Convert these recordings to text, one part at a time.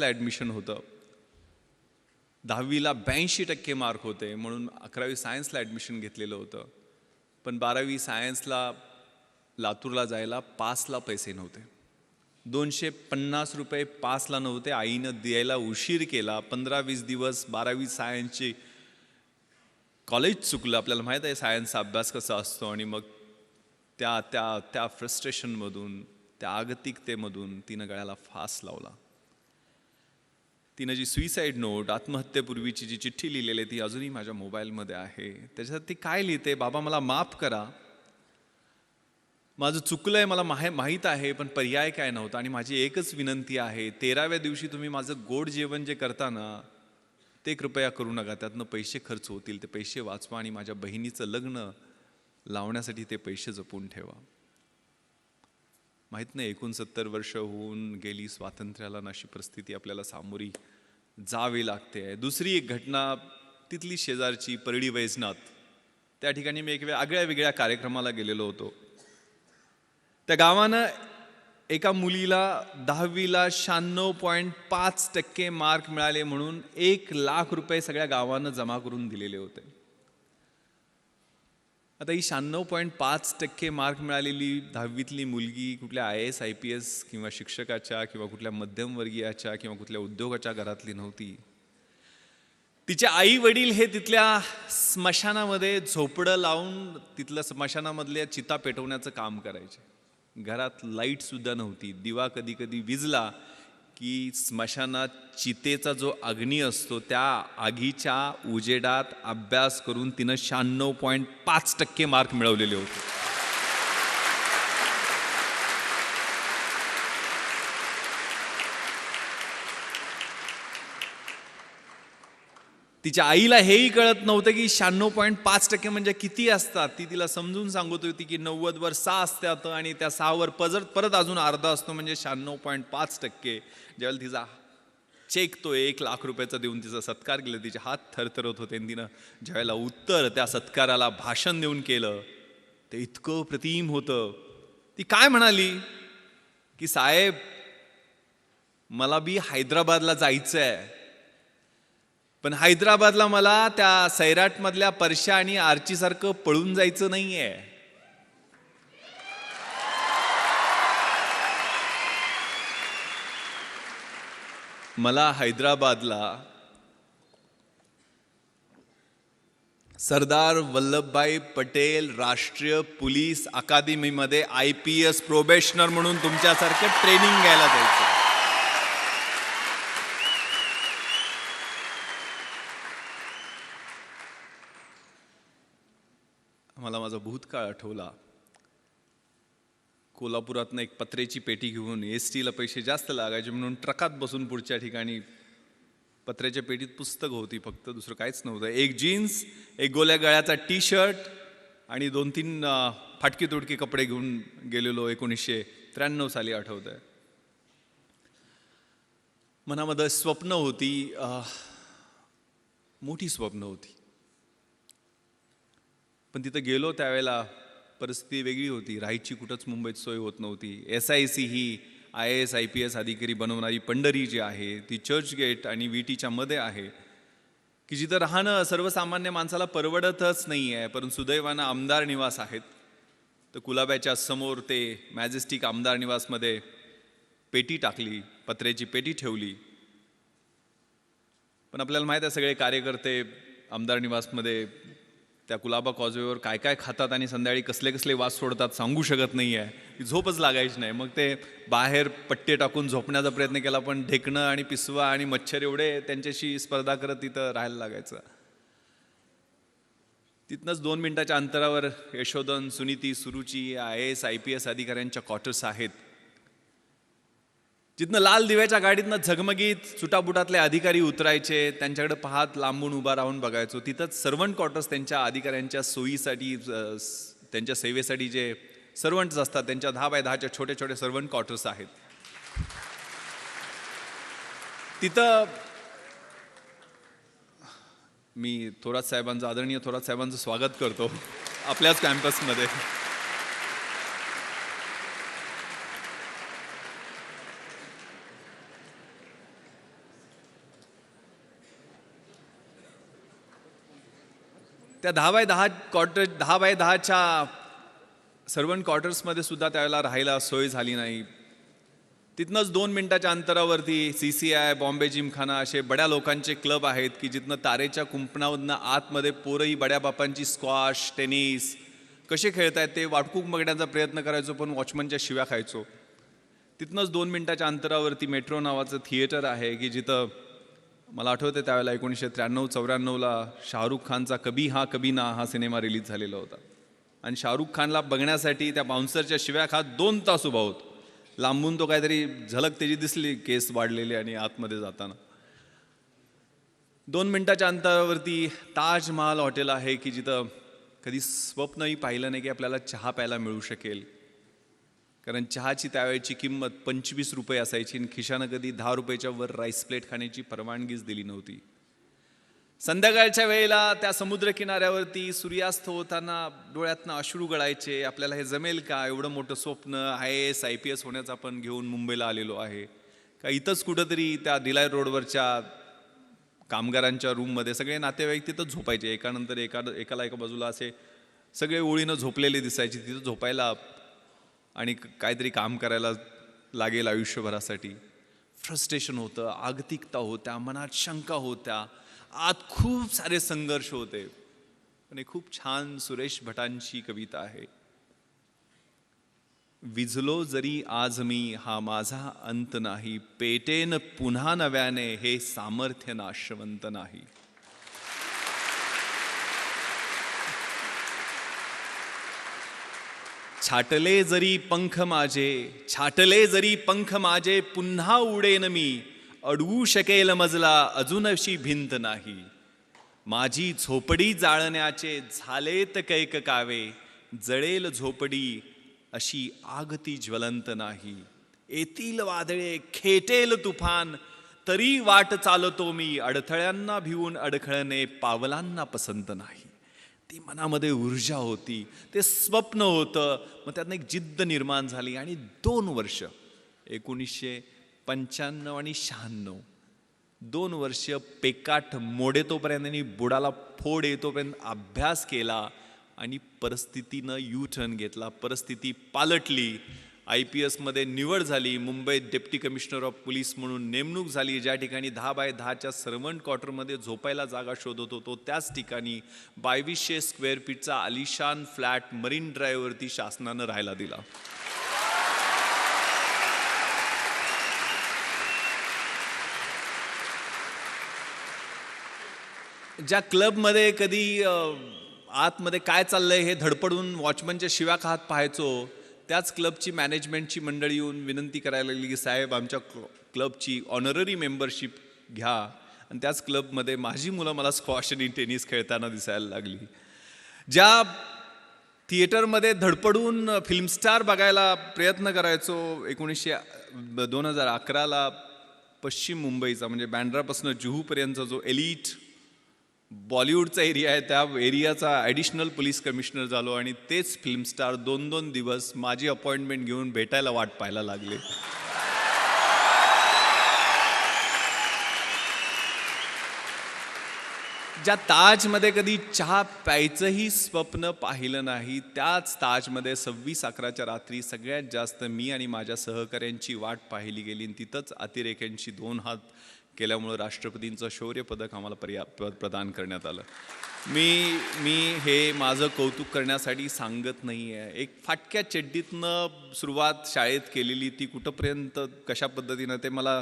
सायन्सला admission होतं. 10वीला 82% mark होते म्हणून 11वी सायन्सला ॲडमिशन घेतलेलं होतं. पण 12वी सायन्सला लातूरला जायला पासला पैसे नव्हते. 250 रुपये पासला नव्हते. आईनं द्यायला उशीर केला. 15-20 दिवस 12वी सायन्सची कॉलेज चुकलं. आपल्याला माहीत आहे सायन्सचा अभ्यास कसा असतो. आणि मग त्या त्या त्या फ्रस्ट्रेशनमधून, त्या आगतिकतेमधून तिनं गळ्याला फास लावला. तिनं जी सुईसाईड नोट, आत्महत्येपूर्वीची जी चिठ्ठी लिहिलेली ती अजूनही माझ्या मोबाईलमध्ये आहे. त्याच्यात ती काय लिहिते, बाबा मला माफ करा, माझं चुकलंय, मला माहीत आहे, पण पर्याय काय नव्हता. आणि माझी एकच विनंती आहे, 13व्या दिवशी तुम्ही माझं गोड जेवण जे करता ना ते कृपया करू नका. त्यातनं पैसे खर्च होतील, ते पैसे वाचवा आणि माझ्या बहिणीचं लग्न लावण्यासाठी ते पैसे जपून ठेवा. माहीत नाही 69 वर्ष होऊन गेली स्वातंत्र्याला, अशी परिस्थिती आपल्याला सामोरी जावी लागते. दुसरी एक घटना तिथली शेजारची परडी वैजनाथ. त्या ठिकाणी मी एक वेगळ्या कार्यक्रमाला गेलेलो होतो. त्या गावानं एका मुलीला 10वीला 96.5% मार्क मिळाले म्हणून 1 लाख रुपये सगळ्या गावानं जमा करून दिलेले होते. आता ही 96.5% मार्क मिळालेली 10वीतली मुलगी कुठल्या IAS IPS किंवा शिक्षकाच्या किंवा कुठल्या मध्यमवर्गीयाच्या किंवा कुठल्या उद्योगाच्या घरातली नव्हती. तिचे आई वडील हे तिथल्या स्मशानामध्ये झोपडं लावून तिथल्या स्मशानामधल्या चिता पेटवण्याचं काम करायचे. घरात लाईट सुद्धा नव्हती. दिवा कधी कधी विझला की स्मशानात चितेचा जो अग्नी असतो त्या आगीच्या उजेडात अभ्यास करून तिनं 96.5% मार्क मिळवलेले होते. तिच्या आईला हेही कळत नव्हतं की 96.5% म्हणजे किती असतात. ती तिला समजून सांगत होती की 90 वर 6 असतात आणि त्या 6 वर परत अजून अर्धा असतो म्हणजे 96.5%. ज्यावेळेला तिचा चेक तो 1 लाख रुपयाचा देऊन तिचा सत्कार केला, तिचे हात थरथरत होते. तिनं ज्यावेळेला उत्तर त्या सत्काराला भाषण देऊन केलं ते इतकं प्रतिम होतं. ती काय म्हणाली की साहेब मला बी हैदराबादला जायचं आहे, पण हैदराबादला मला त्या सैराटमधल्या परशा आणि आर्चीसारखं पळून जायचं नाहीये. मला हैदराबादला सरदार वल्लभभाई पटेल राष्ट्रीय पोलीस अकादमीमध्ये IPS प्रोबेशनर म्हणून तुमच्यासारखं ट्रेनिंग घ्यायला जायचं. मला माझा भूतकाळ आठवला. कोल्हापुरातनं एक पत्र्याची पेटी घेऊन STला पैसे जास्त लागायचे म्हणून ट्रकात बसून पुढच्या ठिकाणी पत्र्याच्या पेटीत पुस्तक होती फक्त, दुसरं काहीच नव्हतं. एक जीन्स, एक गोल्या गळ्याचा T-शर्ट आणि 2-3 फाटकी तुटकी कपडे घेऊन गेलेलो. 1993 साली आठवत आहे. मनामध्ये स्वप्न होती, मोठी स्वप्न होती. पण तिथं गेलो त्यावेळेला परिस्थिती वेगळी होती. राहायची कुठंच मुंबईत सोय होत नव्हती. SIC ही IAS IPS अधिकारी बनवणारी पंढरी जी आहे ती चर्चगेट आणि VTच्या मध्ये आहे की जिथं राहणं सर्वसामान्य माणसाला परवडतच नाही आहे. परंतु सुदैवानं आमदार निवास आहेत. तर कुलाब्याच्या समोर ते मॅजेस्टिक आमदार निवासमध्ये पेटी टाकली, पत्र्याची पेटी ठेवली. पण आपल्याला माहीत आहे सगळे कार्यकर्ते आमदार निवासमध्ये त्या कुलाबा कॉजवेवर काय काय खातात आणि संध्याकाळी कसले कसले वास सोडतात सांगू शकत नाही आहे. झोपच लागायची नाही. मग ते बाहेर पट्टे टाकून झोपण्याचा प्रयत्न केला, पण ढेकणं आणि पिसवा आणि मच्छर एवढे त्यांच्याशी स्पर्धा करत तिथं राहायला लागायचं. तिथनंच 2 मिनिटाच्या अंतरावर यशोधन, सुनीती, सुरुची IAS IPS अधिकाऱ्यांच्या क्वार्टर्स आहेत. जिथनं लाल दिव्याच्या गाडीतनं झगमगीत सुटाबुटातले अधिकारी उतरायचे, त्यांच्याकडे पाहत लांबून उभा राहून बघायचो. तिथंच सर्वंट क्वार्टर्स त्यांच्या अधिकाऱ्यांच्या सोयीसाठी, त्यांच्या सेवेसाठी जे सर्वंट्स असतात त्यांच्या 10 बाय 10च्या छोटे छोटे सर्वंट क्वार्टर्स आहेत. तिथं मी थोरात साहेबांचं, आदरणीय थोरात साहेबांचं स्वागत करतो आपल्याच कॅम्पसमध्ये. त्या 10x10च्या सर्वंट क्वार्टर्समध्ये सुद्धा त्यावेळेला राहायला सोय झाली नाही. तिथनंच 2 मिनिटाच्या अंतरावरती CCI, बॉम्बे जिमखाना असे बड्या लोकांचे क्लब आहेत की जिथनं तारेच्या कुंपणामधनं आतमध्ये पोरंही बड्या बापांची स्क्वॉश, टेनिस कसे खेळतायत ते वाटकूक बघण्याचा प्रयत्न करायचो, पण वॉचमनच्या शिव्या खायचो. तिथनंच 2 मिनिटाच्या अंतरावरती मेट्रो नावाचं थिएटर आहे की जिथं मला आठवतं त्यावेळेला 1993-94ला शाहरुख खानचा कभी हा कभी ना हा सिनेमा रिलीज झालेला होता. आणि शाहरुख खानला बघण्यासाठी त्या बाउन्सरच्या शिव्या खात 2 तास उभा होतो. लांबून तो काहीतरी झलक त्याची दिसली, केस वाढलेले आणि आतमध्ये जाताना. 2 मिनिटाच्या अंतरावरती ताजमहाल हॉटेल आहे की जिथं कधी स्वप्नही पाहिलं नाही की आपल्याला चहा प्यायला मिळू शकेल. कारण चहाची त्यावेळेची किंमत 25 रुपये असायची आणि खिशानं कधी 10 रुपयाच्या वर राईस प्लेट खाण्याची परवानगीच दिली नव्हती. संध्याकाळच्या वेळेला त्या समुद्रकिनाऱ्यावरती सूर्यास्त होताना डोळ्यातनं अश्रू गळायचे. आपल्याला हे जमेल का? एवढं मोठं स्वप्न, IAS IPS होण्याचं आपण घेऊन मुंबईला आलेलो आहे का? इथंच कुठंतरी त्या भिलाई रोडवरच्या कामगारांच्या रूममध्ये सगळे नातेवाईक तिथं झोपायचे. एकानंतर एकाला एका बाजूला असे सगळे ओळीनं झोपलेले दिसायचे. तिथं झोपायला आणि काहीतरी काम करायला लागेल आयुष्यभरासाठी. फ्रस्ट्रेशन होतं, आगतिकता होत्या, मनात शंका होत्या, आत खूप सारे संघर्ष होते. पण एक खूप छान सुरेश भटांची कविता आहे. विझलो जरी आज मी हा माझा अंत नाही, पेटेन पुन्हा नव्याने हे सामर्थ्य नाशवंत नाही. छाटले जरी पंख माझे पुन्हा उडेन मी, अडवू शकेल मजला अजूनशी भिंत नाही. माझी झोपडी जाळण्याचे झालेत कैक कावे, जळेल झोपडी अशी आग ती ज्वलंत नाही. येतील वादळे खेटेल तुफान, तरी वाट चालतो मी, अडथळ्यांना भिवून अडखळणे पावलांना पसंत नाही. ती मनामध्ये ऊर्जा होती, ते स्वप्न होतं. मग त्यातनं एक जिद्द निर्माण झाली आणि 2 वर्ष 1995 आणि 96 2 वर्ष पेकाट मोडेतोपर्यंत आणि बुडाला फोड येतोपर्यंत अभ्यास केला आणि परिस्थितीनं U-टर्न घेतला. परिस्थिती पालटली. IPS मध्ये निवड झाली. मुंबईत डेप्टी कमिशनर ऑफ पोलीस म्हणून नेमणूक झाली. ज्या ठिकाणी 10x10च्या सर्वंट क्वार्टरमध्ये झोपायला जागा शोधत होतो त्याच ठिकाणी 2200 स्क्वेअर फीटचा आलिशान फ्लॅट मरीन ड्राईव्हवरती शासनानं राहायला दिला. ज्या क्लबमध्ये कधी आतमध्ये काय चाललंय हे धडपडून वॉचमनच्या शिव्या खात पाहायचो, त्याच क्लबची मॅनेजमेंटची मंडळी येऊन विनंती करायला लागली की साहेब आमच्या क्लबची ऑनररी मेंबरशिप घ्या. आणि त्याच क्लबमध्ये माझी मुलं मला स्क्वॉश आणि टेनिस खेळताना दिसायला लागली. ज्या थिएटरमध्ये धडपडून फिल्मस्टार बघायला प्रयत्न करायचो 2011ला पश्चिम मुंबईचा म्हणजे बँड्रापासून जुहूपर्यंतचा जो एलिट बॉलिवूडचा एरिया आहे त्या एरियाचा ॲडिशनल पोलीस कमिशनर झालो आणि तेच फिल्मस्टार 2-2 दिवस माझी अपॉइंटमेंट घेऊन भेटायला वाट पाहायला लागले. ज्या ताजमध्ये कधी चहा प्यायचंही स्वप्न पाहिलं नाही, त्याच ताजमध्ये 26/11च्या रात्री सगळ्यात जास्त मी आणि माझ्या सहकाऱ्यांची वाट पाहिली गेली. तिथंच अतिरेक्यांची 2 हात केल्यामुळं राष्ट्रपतींचं शौर्य पदक आम्हाला प्रदान करण्यात आलं. मी हे माझं कौतुक करण्यासाठी सांगत नाही आहे. एक फाटक्या चड्डीतनं सुरुवात शाळेत केलेली ती कुठंपर्यंत कशा पद्धतीनं ते मला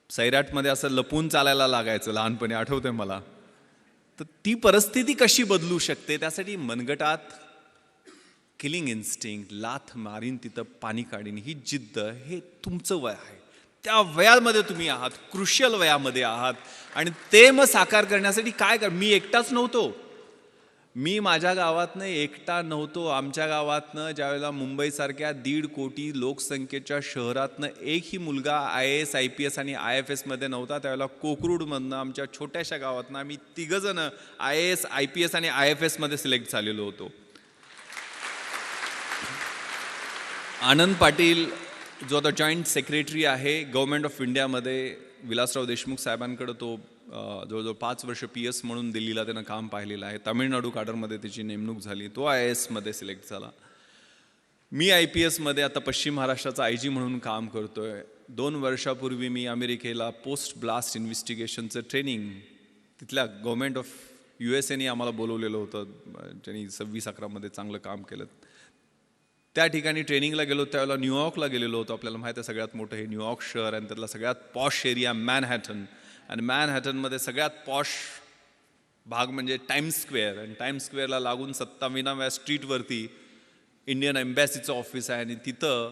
सैराटमध्ये असं लपून चालायला लागायचं लहानपणी, आठवतंय मला. तर ती परिस्थिती कशी बदलू शकते त्यासाठी मनगटात किलिंग इन्स्टिंक्ट, लाथ मारीन तिथं पाणी काढीन ही जिद्द, हे तुमचं वय आहे. त्या वयामध्ये तुम्ही आहात, क्रुशियल वयामध्ये आहात आणि ते मग साकार करण्यासाठी काय मी एकटाच नव्हतो. मी माझ्या गावातनं एकटा नव्हतो. आमच्या गावातनं ज्यावेळेला मुंबईसारख्या 1.5 कोटी लोकसंख्येच्या शहरातनं एकही मुलगा IAS IPS आणि IFS मध्ये नव्हता, त्यावेळेला कोकरूडमधनं आमच्या छोट्याशा गावातनं आम्ही 3 जण IAS IPS आणि IFS मध्ये सिलेक्ट झालेलो होतो. आनंद पाटील जो आता जॉईंट सेक्रेटरी आहे गव्हर्नमेंट ऑफ इंडियामध्ये, विलासराव देशमुख साहेबांकडे तो जवळजवळ 5 वर्ष PS म्हणून दिल्लीला त्यानं काम पाहिलेलं आहे. तामिळनाडू काडरमध्ये त्याची नेमणूक झाली. तो IAS मध्ये सिलेक्ट झाला. मी IPS मध्ये आता पश्चिम महाराष्ट्राचा IG म्हणून काम करतोय. 2 वर्षापूर्वी मी अमेरिकेला पोस्ट ब्लास्ट इन्व्हेस्टिगेशनचं ट्रेनिंग तिथल्या गव्हर्नमेंट ऑफ USAने आम्हाला बोलवलेलं होतं, ज्यांनी 26-11 मध्ये चांगलं काम केलं. त्या ठिकाणी ट्रेनिंगला गेलो. त्यावेळेला न्यूयॉर्कला गेलेलो होतो. आपल्याला माहिती आहे सगळ्यात मोठं हे न्यूयॉर्क शहर आणि त्यातला सगळ्यात पॉश एरिया मॅनहॅटन. आणि मॅनहॅटनमध्ये सगळ्यात पॉश भाग म्हणजे टाइम्स स्क्वेअर. आणि टाइम्स स्क्वेअरला लागून 27व्या स्ट्रीटवरती इंडियन एम्बॅसीचं ऑफिस आहे. आणि तिथं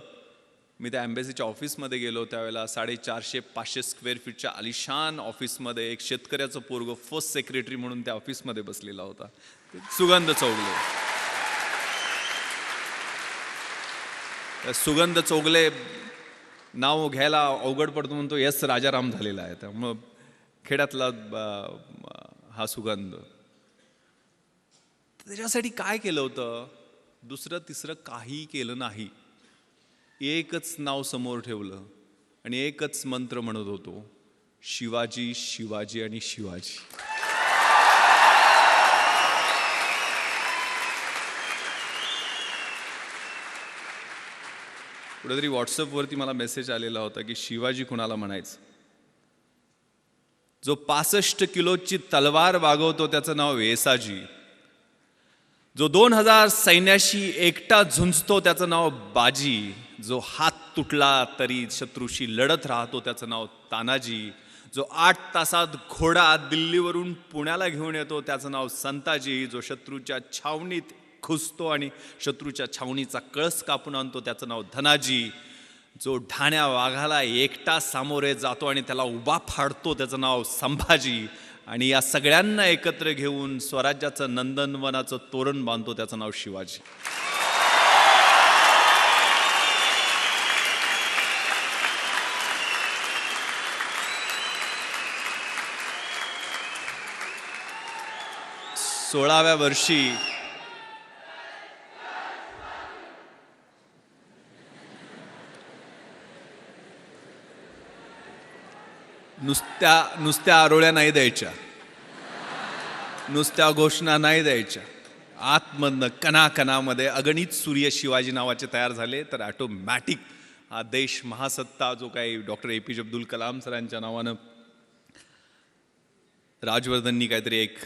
मी त्या एम्बॅसीच्या ऑफिसमध्ये गेलो. त्यावेळेला 450-500 स्क्वेअर फीटच्या आलिशान ऑफिसमध्ये एक शेतकऱ्याचं पोरगं फर्स्ट सेक्रेटरी म्हणून त्या ऑफिसमध्ये बसलेला होता, सुगंध चौगले. सुगंध चौगले नाव घ्यायला अवघड पडतो म्हणून तो यस राजाराम झालेला आहे. त्यामुळं खेड्यातला हा सुगंध. त्याच्यासाठी काय केलं होतं? दुसरं तिसरं काही केलं नाही. एकच नाव समोर ठेवलं आणि एकच मंत्र म्हणत होतो, शिवाजी, शिवाजी आणि शिवाजी. कुठेतरी व्हॉट्सअपवरती मला मेसेज आलेला होता की शिवाजी कुणाला म्हणायचं? जो 65 किलोची तलवार वागवतो त्याचं नाव वेसाजी. जो 2000 सैन्याशी एकटा झुंजतो त्याचं नाव बाजी. जो हात तुटला तरी शत्रूशी लढत राहतो त्याचं नाव तानाजी. जो 8 तासात घोडा दिल्लीवरून पुण्याला घेऊन येतो त्याचं नाव संताजी. जो शत्रूच्या छावणीत घुसतो आणि शत्रूच्या छावणीचा कळस कापून आणतो त्याचं नाव धनाजी. जो ढाण्या वाघाला एकटा सामोरे जातो आणि त्याला उभा फाडतो त्याचं नाव संभाजी. आणि या सगळ्यांना एकत्र घेऊन स्वराज्याचं नंदनवनाचं तोरण बांधतो त्याचं नाव शिवाजी. सोळाव्या वर्षी नुसत्या आरोळ्या नाही द्यायच्या, नुसत्या घोषणा नाही द्यायच्या. आतमधनं कणाकणामध्ये अगणित सूर्य शिवाजी नावाचे तयार झाले. तर ऑटोमॅटिक हा देश महासत्ता जो काही डॉक्टर APJ अब्दुल कलाम सरांच्या नावानं राजवर्धननी काहीतरी एक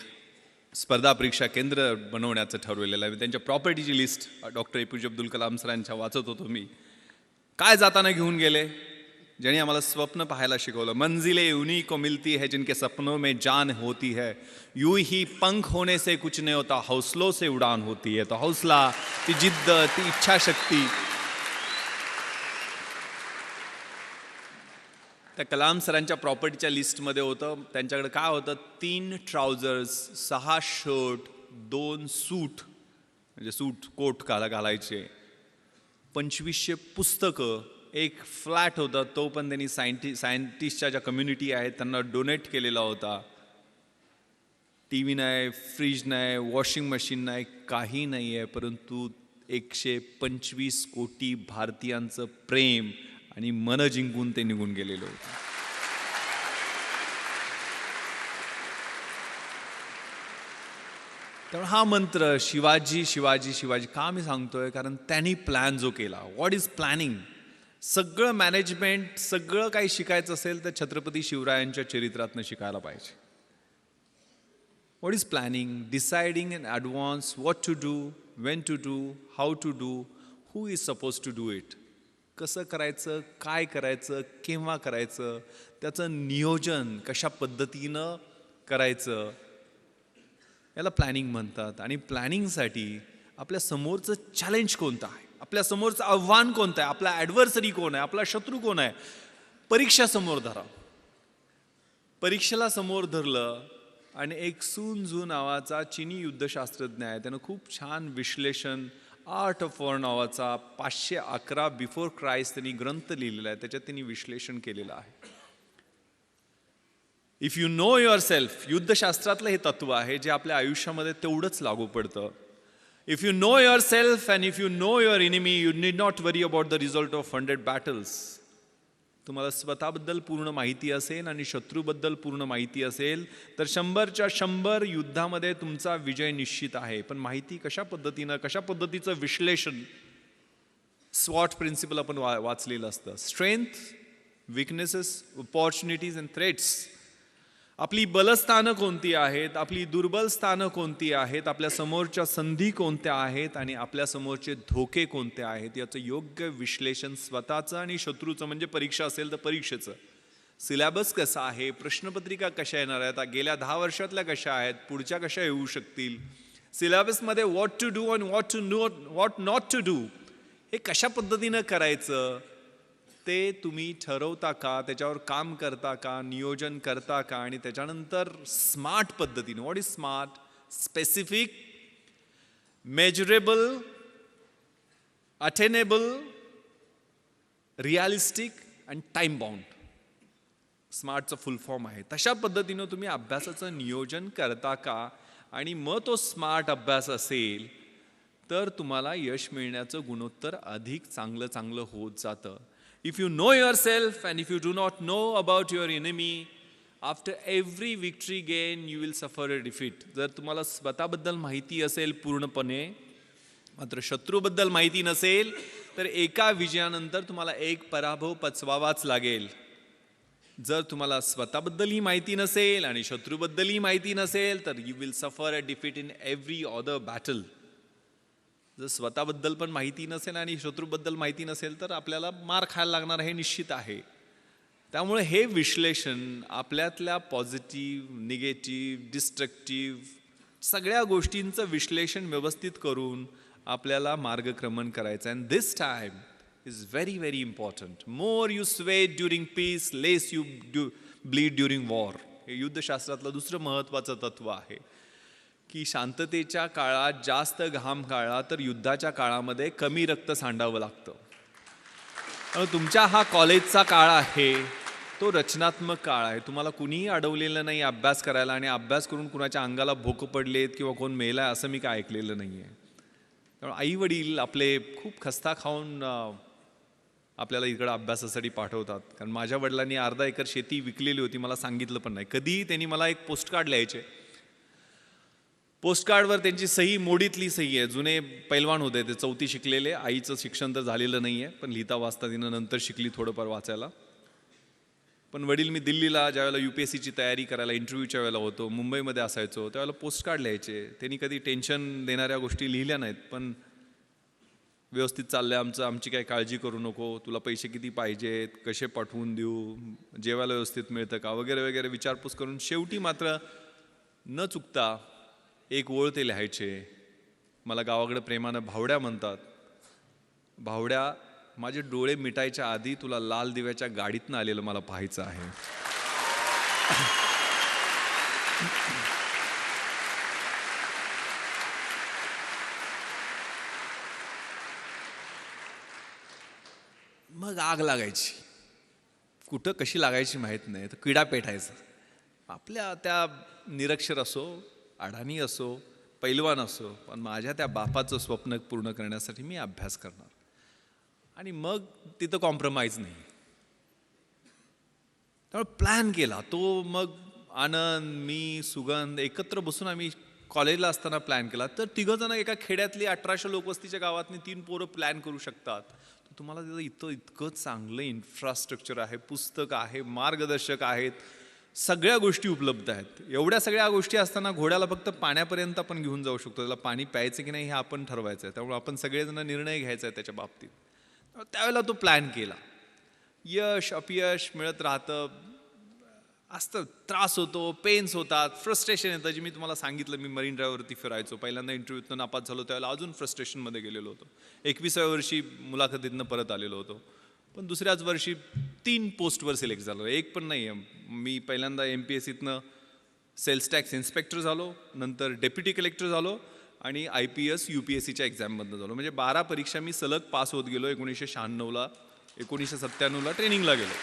स्पर्धा परीक्षा केंद्र बनवण्याचं ठरवलेलं आहे. त्यांच्या प्रॉपर्टीची list doctor APJ Abdul Kalam सरांच्या वाचत होतो मी. काय जाताना घेऊन गेले? ज्यांनी आम्हाला स्वप्न पाहायला शिकवलं. मंजिले उन्हीं को मिलती है जिनके सपनों में जान होती है. यूं ही पंख होने से कुछ नहीं होता, हौसलों से उड़ान होती है. तो हौसला, ती जिद्द, ती इच्छाशक्ती. त्या कलाम सरांच्या प्रॉपर्टीच्या लिस्टमध्ये होतं. त्यांच्याकडे काय होतं? 3 ट्राउझर्स, 6 शर्ट, 2 सूट, म्हणजे सूट कोट घालायचे, 2500 पुस्तकं, एक फ्लॅट होता तो पण त्यांनी सायंटिस्टच्या ज्या कम्युनिटी आहेत त्यांना डोनेट केलेला होता. TV नाही, फ्रीज नाही, वॉशिंग मशीन नाही, काही नाही आहे. परंतु 125 कोटी भारतीयांचं प्रेम आणि मन जिंकून ते निघून गेलेलं होतं. त्यामुळे हा मंत्र शिवाजी, शिवाजी, शिवाजी का मी सांगतोय? कारण त्यांनी प्लॅन जो केला. What is planning? सगळं मॅनेजमेंट, सगळं काही शिकायचं असेल तर छत्रपती शिवरायांच्या चरित्रातनं शिकायला पाहिजे. What is planning? Deciding in advance what to do, when to do, how to do, who is suppose to do it. कसं करायचं, काय करायचं, केव्हा करायचं, त्याचं नियोजन कशा पद्धतीनं करायचं, याला प्लॅनिंग म्हणतात. आणि प्लॅनिंगसाठी आपल्या समोरचं चॅलेंज कोणतं आहे, आपल्या समोरचं आव्हान कोणतं आहे, आपला ॲडव्हर्सरी कोण आहे, आपला शत्रू कोण आहे, परीक्षा समोर धरा. परीक्षेला समोर धरलं आणि एक सून झू नावाचा चिनी युद्धशास्त्रज्ञ आहे, त्यानं खूप छान विश्लेषण, आर्ट ऑफ वॉर नावाचा 511 बिफोर क्राइस्ट त्यांनी ग्रंथ लिहिलेला आहे. त्याच्यात त्यांनी विश्लेषण केलेलं आहे. If you know your self, युद्धशास्त्रातलं हे तत्व आहे जे आपल्या आयुष्यामध्ये तेवढंच लागू पडतं. If you know yourself and if you know your enemy, you need not worry about the result of 100 battles. तुम्हाला स्वतःबद्दल पूर्ण माहिती असेल आणि शत्रूबद्दल पूर्ण माहिती असेल तर 100च्या 100 युद्धामध्ये तुमचा विजय निश्चित आहे. पण माहिती कशा पद्धतीचं विश्लेषण, स्वॉट प्रिन्सिपल आपण वाचलेलं असतं. Strength, weaknesses, opportunities and threats. आपली बलस्थानं कोणती आहेत, आपली दुर्बल स्थानं कोणती आहेत, आपल्या समोरच्या संधी कोणत्या आहेत आणि आपल्या समोरचे धोके कोणते आहेत याचं योग्य विश्लेषण स्वतःचं आणि शत्रूचं, म्हणजे परीक्षा असेल तर परीक्षेचं. सिलेबस कसा आहे, प्रश्नपत्रिका कशा येणार आहेत, गेल्या 10 वर्षातल्या कशा आहेत, पुढच्या कशा येऊ शकतील, सिलेबसमध्ये व्हॉट टू डू आणि व्हॉट नॉट टू डू हे कशा पद्धतीनं करायचं ते तुम्ही ठरवता का, त्याच्यावर काम करता का, नियोजन करता का, आणि त्याच्यानंतर स्मार्ट पद्धतीने. What is smart? Specific, measurable, attainable, realistic and time bound. स्मार्टचं full form आहे. तशा पद्धतीनं तुम्ही अभ्यासाचं नियोजन करता का, आणि मग तो स्मार्ट अभ्यास असेल तर तुम्हाला यश मिळण्याचं गुणोत्तर अधिक चांगलं होत जातं. If you know yourself and if you do not know about your enemy, after every victory gain you will suffer a defeat. जर तुम्हाला स्वतःबद्दल माहिती असेल पूर्णपणे, मात्र शत्रूबद्दल माहिती नसेल तर एका विजयानंतर तुम्हाला एक पराभव पचवावाच लागेल. जर तुम्हाला स्वतःबद्दलही माहिती नसेल आणि शत्रूबद्दलही माहिती नसेल तर you will suffer a defeat in every other battle. जर स्वतःबद्दल पण माहिती नसेल आणि शत्रूबद्दल माहिती नसेल तर आपल्याला मार खायला लागणार हे निश्चित आहे. त्यामुळे हे विश्लेषण आपल्यातल्या पॉझिटिव्ह, निगेटिव्ह, डिस्ट्रक्टिव्ह सगळ्या गोष्टींचं विश्लेषण व्यवस्थित करून आपल्याला मार्गक्रमण करायचं. And this time is very very important. More you sweat during peace, less you bleed during war. हे युद्धशास्त्रातलं दुसरं महत्त्वाचं तत्व आहे की शांततेच्या काळात जास्त घाम काढला तर युद्धाच्या काळामध्ये कमी रक्त सांडावं लागतं. तुमच्या हा कॉलेजचा काळ आहे, तो रचनात्मक काळ आहे. तुम्हाला कुणीही अडवलेलं नाही अभ्यास करायला, आणि अभ्यास करून कुणाच्या अंगाला भोकं पडलेत किंवा कोण मेलाय असं मी काय ऐकलेलं नाही आहे. त्यामुळे आई वडील आपले खूप खस्ता खाऊन आपल्याला इकडं अभ्यासासाठी पाठवतात. कारण माझ्या वडिलांनी अर्धा एकर शेती विकलेली होती, मला सांगितलं पण नाही. कधीही त्यांनी मला एक पोस्टकार्ड लिहायचे. पोस्टकार्डवर त्यांची सही मोडीतली सही आहे. जुने पैलवान होते ते, 4थी शिकलेले. आईचं शिक्षण तर झालेलं नाही आहे, पण लिहिता वाचता तिनं नंतर शिकली थोडंफार वाचायला. पण वडील मी दिल्लीला ज्यावेळेला UPSCची तयारी करायला इंटरव्ह्यूच्या वेळेला होतो, मुंबईमध्ये असायचो, त्यावेळेला पोस्टकार्ड लिहायचे. त्यांनी कधी टेन्शन देणाऱ्या गोष्टी लिहिल्या नाहीत, पण व्यवस्थित चाललंय आमची काही काळजी करू नको, तुला पैसे किती पाहिजेत, कसे पाठवून देऊ, जेवायला व्यवस्थित मिळतं का, वगैरे वगैरे विचारपूस करून शेवटी मात्र न चुकता एक ओळ ते लिहायचे. मला गावाकडे प्रेमानं भावड्या म्हणतात. भावड्या, माझे डोळे मिटायच्या आधी तुला लाल दिव्याच्या गाडीतनं आलेलं मला पाहायचं आहे. मग आग लागायची. कुठं कशी लागायची माहीत नाही, तर किडा पेटायचा. आपल्या त्या निरक्षर असो, अडाणी असो, पैलवान असो, पण माझ्या त्या बापाचं स्वप्न पूर्ण करण्यासाठी मी अभ्यास करणार. आणि मग तिथं कॉम्प्रोमाइज नाही. त्यामुळे प्लॅन केला तो. मग आनंद, मी, सुगंध एकत्र बसून आम्ही कॉलेजला असताना प्लॅन केला. तर तिघंजण एका खेड्यातली 1800 लोकवस्तीच्या गावातनी 3 पोरं प्लॅन करू शकतात. तर तुम्हाला तिथं इतकं चांगलं इन्फ्रास्ट्रक्चर आहे, पुस्तक आहे, मार्गदर्शक आहेत, सगळ्या गोष्टी उपलब्ध आहेत. एवढ्या सगळ्या गोष्टी असताना घोड्याला फक्त पाण्यापर्यंत आपण घेऊन जाऊ शकतो. त्याला पाणी प्यायचं की नाही हे आपण ठरवायचं आहे. त्यामुळे आपण सगळेजण निर्णय घ्यायचा आहे त्याच्या बाबतीत. त्यावेळेला तो प्लॅन केला. यश अपयश मिळत राहतं, असतं, त्रास होतो, पेन्स होतात, फ्रस्ट्रेशन येतं. जे मी तुम्हाला सांगितलं, मी मरीन ड्राईव्हवरती फिरायचो. पहिल्यांदा इंटरव्ह्यूतनं नापास झालो त्यावेळेला अजून फ्रस्ट्रेशनमध्ये गेलेलो होतो. 21व्या वर्षी मुलाखतीतनं परत आलेलो होतो. पण दुसऱ्याच वर्षी 3 पोस्टवर सिलेक्ट झालो. एक पण नाही आहे. मी पहिल्यांदा MPSCतनं सेल्स टॅक्स इन्स्पेक्टर झालो, नंतर डेप्युटी कलेक्टर झालो आणि IPS UPSCच्या एक्झाममधनं झालो. म्हणजे 12 परीक्षा मी सलग पास होत गेलो. 1996ला 1997ला ट्रेनिंगला गेलो.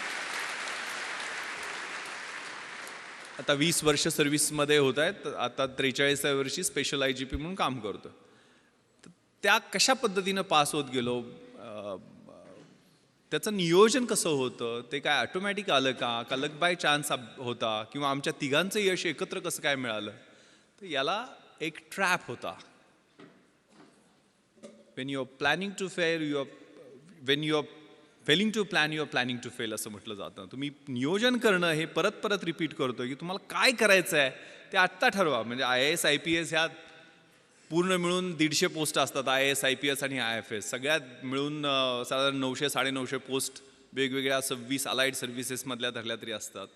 आता 20 वर्ष सर्व्हिसमध्ये होत आहेत. आता 43व्या वर्षी स्पेशल IGP म्हणून काम करतो. त्या कशा पद्धतीनं पास होत गेलो. त्याचं नियोजन कसं होतं, ते काय ऑटोमॅटिक आलं का लक बाय चान्स होता, किंवा आमच्या तिघांचं यश एकत्र कसं काय मिळालं? तर याला एक ट्रॅप होता. When you are planning to fail when you are failing to plan you are planning to fail असं म्हटलं जातं. तुम्ही नियोजन करणं हे परत परत रिपीट करतो की तुम्हाला काय करायचं आहे ते आत्ता ठरवा. म्हणजे IAS IPS ह्यात पूर्ण मिळून 150 पोस्ट असतात, IAS IPS आणि IFS सगळ्यात मिळून साधारण 900-950 पोस्ट वेगवेगळ्या 26 अलाइड सर्व्हिसेसमधल्या धरल्या तरी असतात.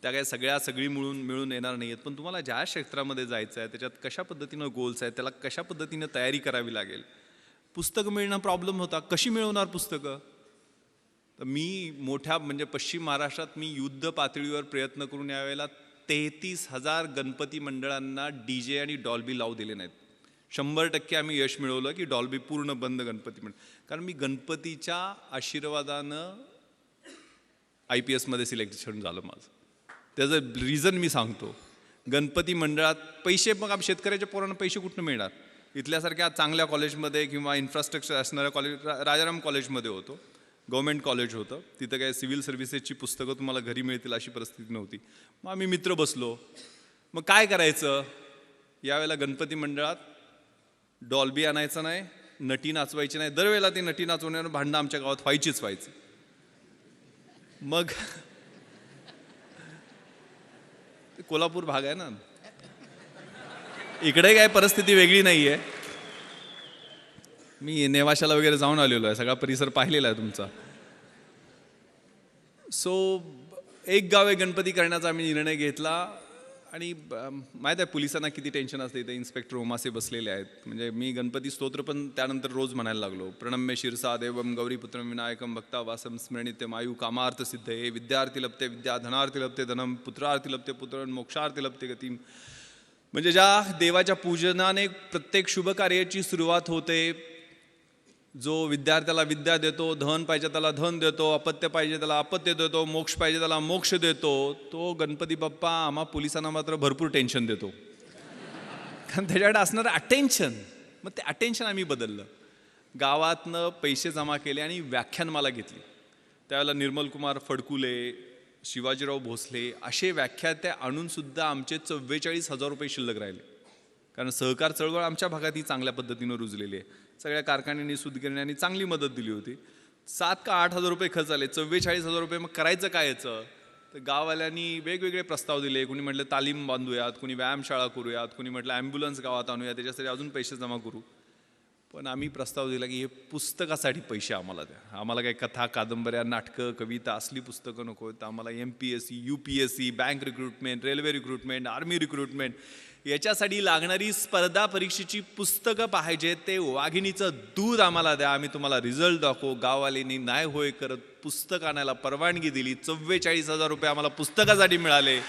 त्या काय सगळी मिळून येणार नाही आहेत. पण तुम्हाला ज्या क्षेत्रामध्ये जायचं आहे त्याच्यात कशा पद्धतीनं गोल्स आहेत, त्याला कशा पद्धतीनं तयारी करावी लागेल. पुस्तकं मिळणं प्रॉब्लेम होता. कशी मिळवणार पुस्तकं? तर मी मोठ्या म्हणजे पश्चिम महाराष्ट्रात मी युद्ध पातळीवर प्रयत्न करून यावेळेला 33,000 गणपती मंडळांना DJ आणि डॉल्बी लावू दिले नाहीत. 100% आम्ही यश मिळवलं की डॉल्बी पूर्ण बंद गणपती मंडळ. कारण मी गणपतीच्या आशीर्वादानं IPS मध्ये सिलेक्शन झालं माझं. त्याचं रिझन मी सांगतो. गणपती मंडळात पैसे, मग आम्ही शेतकऱ्याच्या पोरांना पैसे कुठून मिळणार? इथल्यासारख्या चांगल्या कॉलेजमध्ये किंवा इन्फ्रास्ट्रक्चर असणाऱ्या कॉलेज, राजाराम कॉलेजमध्ये होतो, गव्हर्मेंट कॉलेज होतं, तिथं काय सिव्हिल सर्व्हिसेसची पुस्तकं तुम्हाला घरी मिळतील अशी परिस्थिती नव्हती. मग आम्ही मित्र बसलो, मग काय करायचं? यावेळेला गणपती मंडळात डॉल्बी आणायचं नाही, नटी नाचवायची नाही. दरवेळेला ती नटी नाचवण्यावर भांडणं आमच्या गावात व्हायची. मग कोल्हापूर भाग आहे ना, इकडे काय परिस्थिती वेगळी नाही आहे. मी नेवाशाला वगैरे जाऊन आलेलो आहे, सगळा परिसर पाहिलेला आहे तुमचा. सो एक गावे गणपती करण्याचा आम्ही निर्णय घेतला. आणि माहीत आहे पोलिसांना किती टेन्शन असते. इथे इन्स्पेक्टर ओमासे बसलेले आहेत. म्हणजे मी गणपती स्तोत्र पण त्यानंतर रोज म्हणायला लागलो. प्रणम्य शिरसा देवम गौरीपुत्रम विनायकम भक्ता वासम स्मरणित्यम आयु कामार्थ सिद्धये विद्यार्थी लभते विद्या धनार्थी लभते धनम पुत्रार्थी लभते पुत्र मोक्षार्थी लभते गतिम. म्हणजे ज्या देवाच्या पूजनाने प्रत्येक शुभ कार्याची सुरुवात होते, जो विद्यार्थ्याला विद्या देतो, धन पाहिजे त्याला धन देतो, अपत्य पाहिजे त्याला अपत्य देतो, मोक्ष पाहिजे त्याला मोक्ष देतो, तो गणपती बाप्पा आम्हा पोलिसांना मात्र भरपूर टेन्शन देतो. कारण त्याच्याकडे असणारं अटेन्शन. मग ते अटेन्शन आम्ही बदललं. गावातनं पैसे जमा केले आणि व्याख्यानमाला घेतली. त्यावेळेला निर्मल कुमार फडकुले, शिवाजीराव भोसले असे व्याख्याते आणून सुद्धा आमचे 44,000 रुपये शिल्लक राहिले. कारण सहकार चळवळ आमच्या भागात ही चांगल्या पद्धतीनं रुजलेली आहे. सगळ्या कारखान्यांनी सूतगिरण्यांनी चांगली मदत दिली होती. 7 का 8 हजार रुपये खर्च आले. 44,000 रुपये. मग करायचं काय याचं? तर गाववाल्यांनी वेगवेगळे प्रस्ताव दिले. कुणी म्हटलं तालीम बांधूयात, कुणी व्यायामशाळा करूयात, कुणी म्हटलं ॲम्ब्युलन्स गावात आणूया, त्याच्यासाठी अजून पैसे जमा करू. पण आम्ही प्रस्ताव दिला की हे पुस्तकासाठी पैसे आम्हाला द्या. आम्हाला काही कथा, कादंबऱ्या, नाटकं, कविता असली पुस्तकं नको. तर आम्हाला MPSC, UPSC, bank recruitment, railway recruitment, army recruitment याच्यासाठी लागणारी स्पर्धा परीक्षेची पुस्तकं पाहिजे. ते वाघिणीचं दूध आम्हाला द्या, आम्ही तुम्हाला रिझल्ट दाखवू. गाववाल्यांनी नाही होय करत पुस्तक आणायला परवानगी दिली. 44,000 रुपये आम्हाला पुस्तकासाठी मिळाले.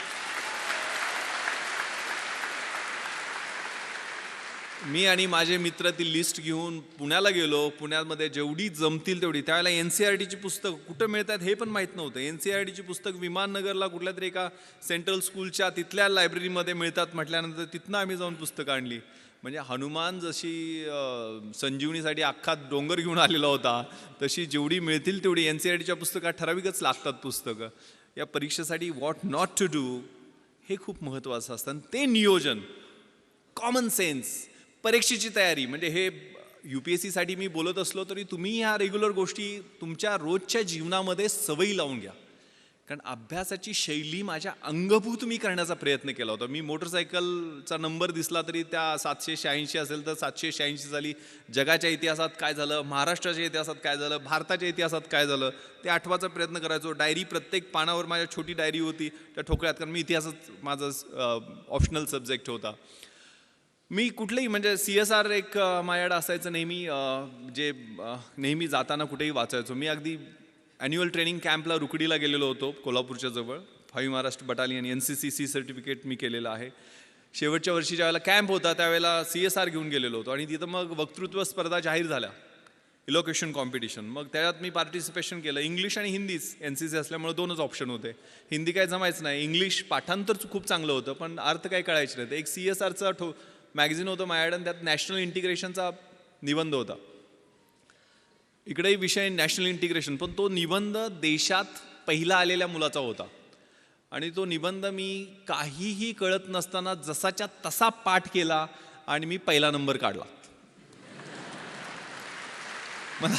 मी आणि माझे मित्र ती लिस्ट घेऊन पुण्याला गेलो. पुण्यामध्ये जेवढी जमतील तेवढी. त्यावेळेला NCERTची पुस्तकं कुठं मिळतात हे पण माहीत नव्हतं. NCERTची पुस्तक विमाननगरला कुठल्या तरी एका सेंट्रल स्कूलच्या तिथल्या लायब्ररीमध्ये मिळतात म्हटल्यानंतर तिथनं आम्ही जाऊन पुस्तकं आणली. म्हणजे हनुमान जशी संजीवनीसाठी अख्खा डोंगर घेऊन आलेला होता, तशी जेवढी मिळतील तेवढी NCERTच्या पुस्तकात ठराविकच लागतात पुस्तकं. या परीक्षेसाठी व्हॉट नॉट टू डू हे खूप महत्त्वाचं असतं. ते नियोजन, कॉमन सेन्स, परीक्षेची तयारी. म्हणजे हे UPSCसाठी मी बोलत असलो तरी तुम्ही ह्या रेग्युलर गोष्टी तुमच्या रोजच्या जीवनामध्ये सवयी लावून घ्या. कारण अभ्यासाची शैली माझ्या अंगभूत मी करण्याचा प्रयत्न केला होता. मी मोटरसायकलचा नंबर दिसला तरी त्या 786 असेल तर 786 झाली. जगाच्या इतिहासात काय झालं, महाराष्ट्राच्या इतिहासात काय झालं, भारताच्या इतिहासात काय झालं ते आठवायचा प्रयत्न करायचो. डायरी प्रत्येक पानावर माझ्या छोटी डायरी होती त्या ठोकळ्यात. कारण मी इतिहासच माझा ऑप्शनल सब्जेक्ट होता. मी कुठलेही म्हणजे CSR एक माझ्याकडे असायचं नेहमी, जे नेहमी जाताना कुठेही वाचायचो. मी अगदी ॲन्युअल ट्रेनिंग कॅम्पला रुकडीला गेलेलो होतो कोल्हापूरच्या जवळ. 5 महाराष्ट्र बटालियन NCCC सर्टिफिकेट मी केलेलं आहे. शेवटच्या वर्षी ज्यावेळेला कॅम्प होता त्यावेळेला CSR घेऊन गेलेलो होतो. आणि तिथं मग वक्तृत्व स्पर्धा जाहीर झाल्या, इलोकेशन कॉम्पिटिशन. मग त्याच्यात मी पार्टिसिपेशन केलं. इंग्लिश आणि हिंदीच, NCC असल्यामुळे 2च ऑप्शन होते. हिंदी काय जमायचं नाही. इंग्लिश पाठांतर खूप चांगलं होतं पण अर्थ काय कळायचं नाही. एक CSRचा मॅगझिन होतं माझ्याकडे, त्यात नॅशनल इंटिग्रेशनचा निबंध होता. इकडेही विषय नॅशनल इंटिग्रेशन, पण तो निबंध देशात पहिला आलेल्या मुलाचा होता आणि तो निबंध मी काहीही कळत नसताना जसाच्या तसा पाठ केला आणि मी पहिला नंबर काढला. मला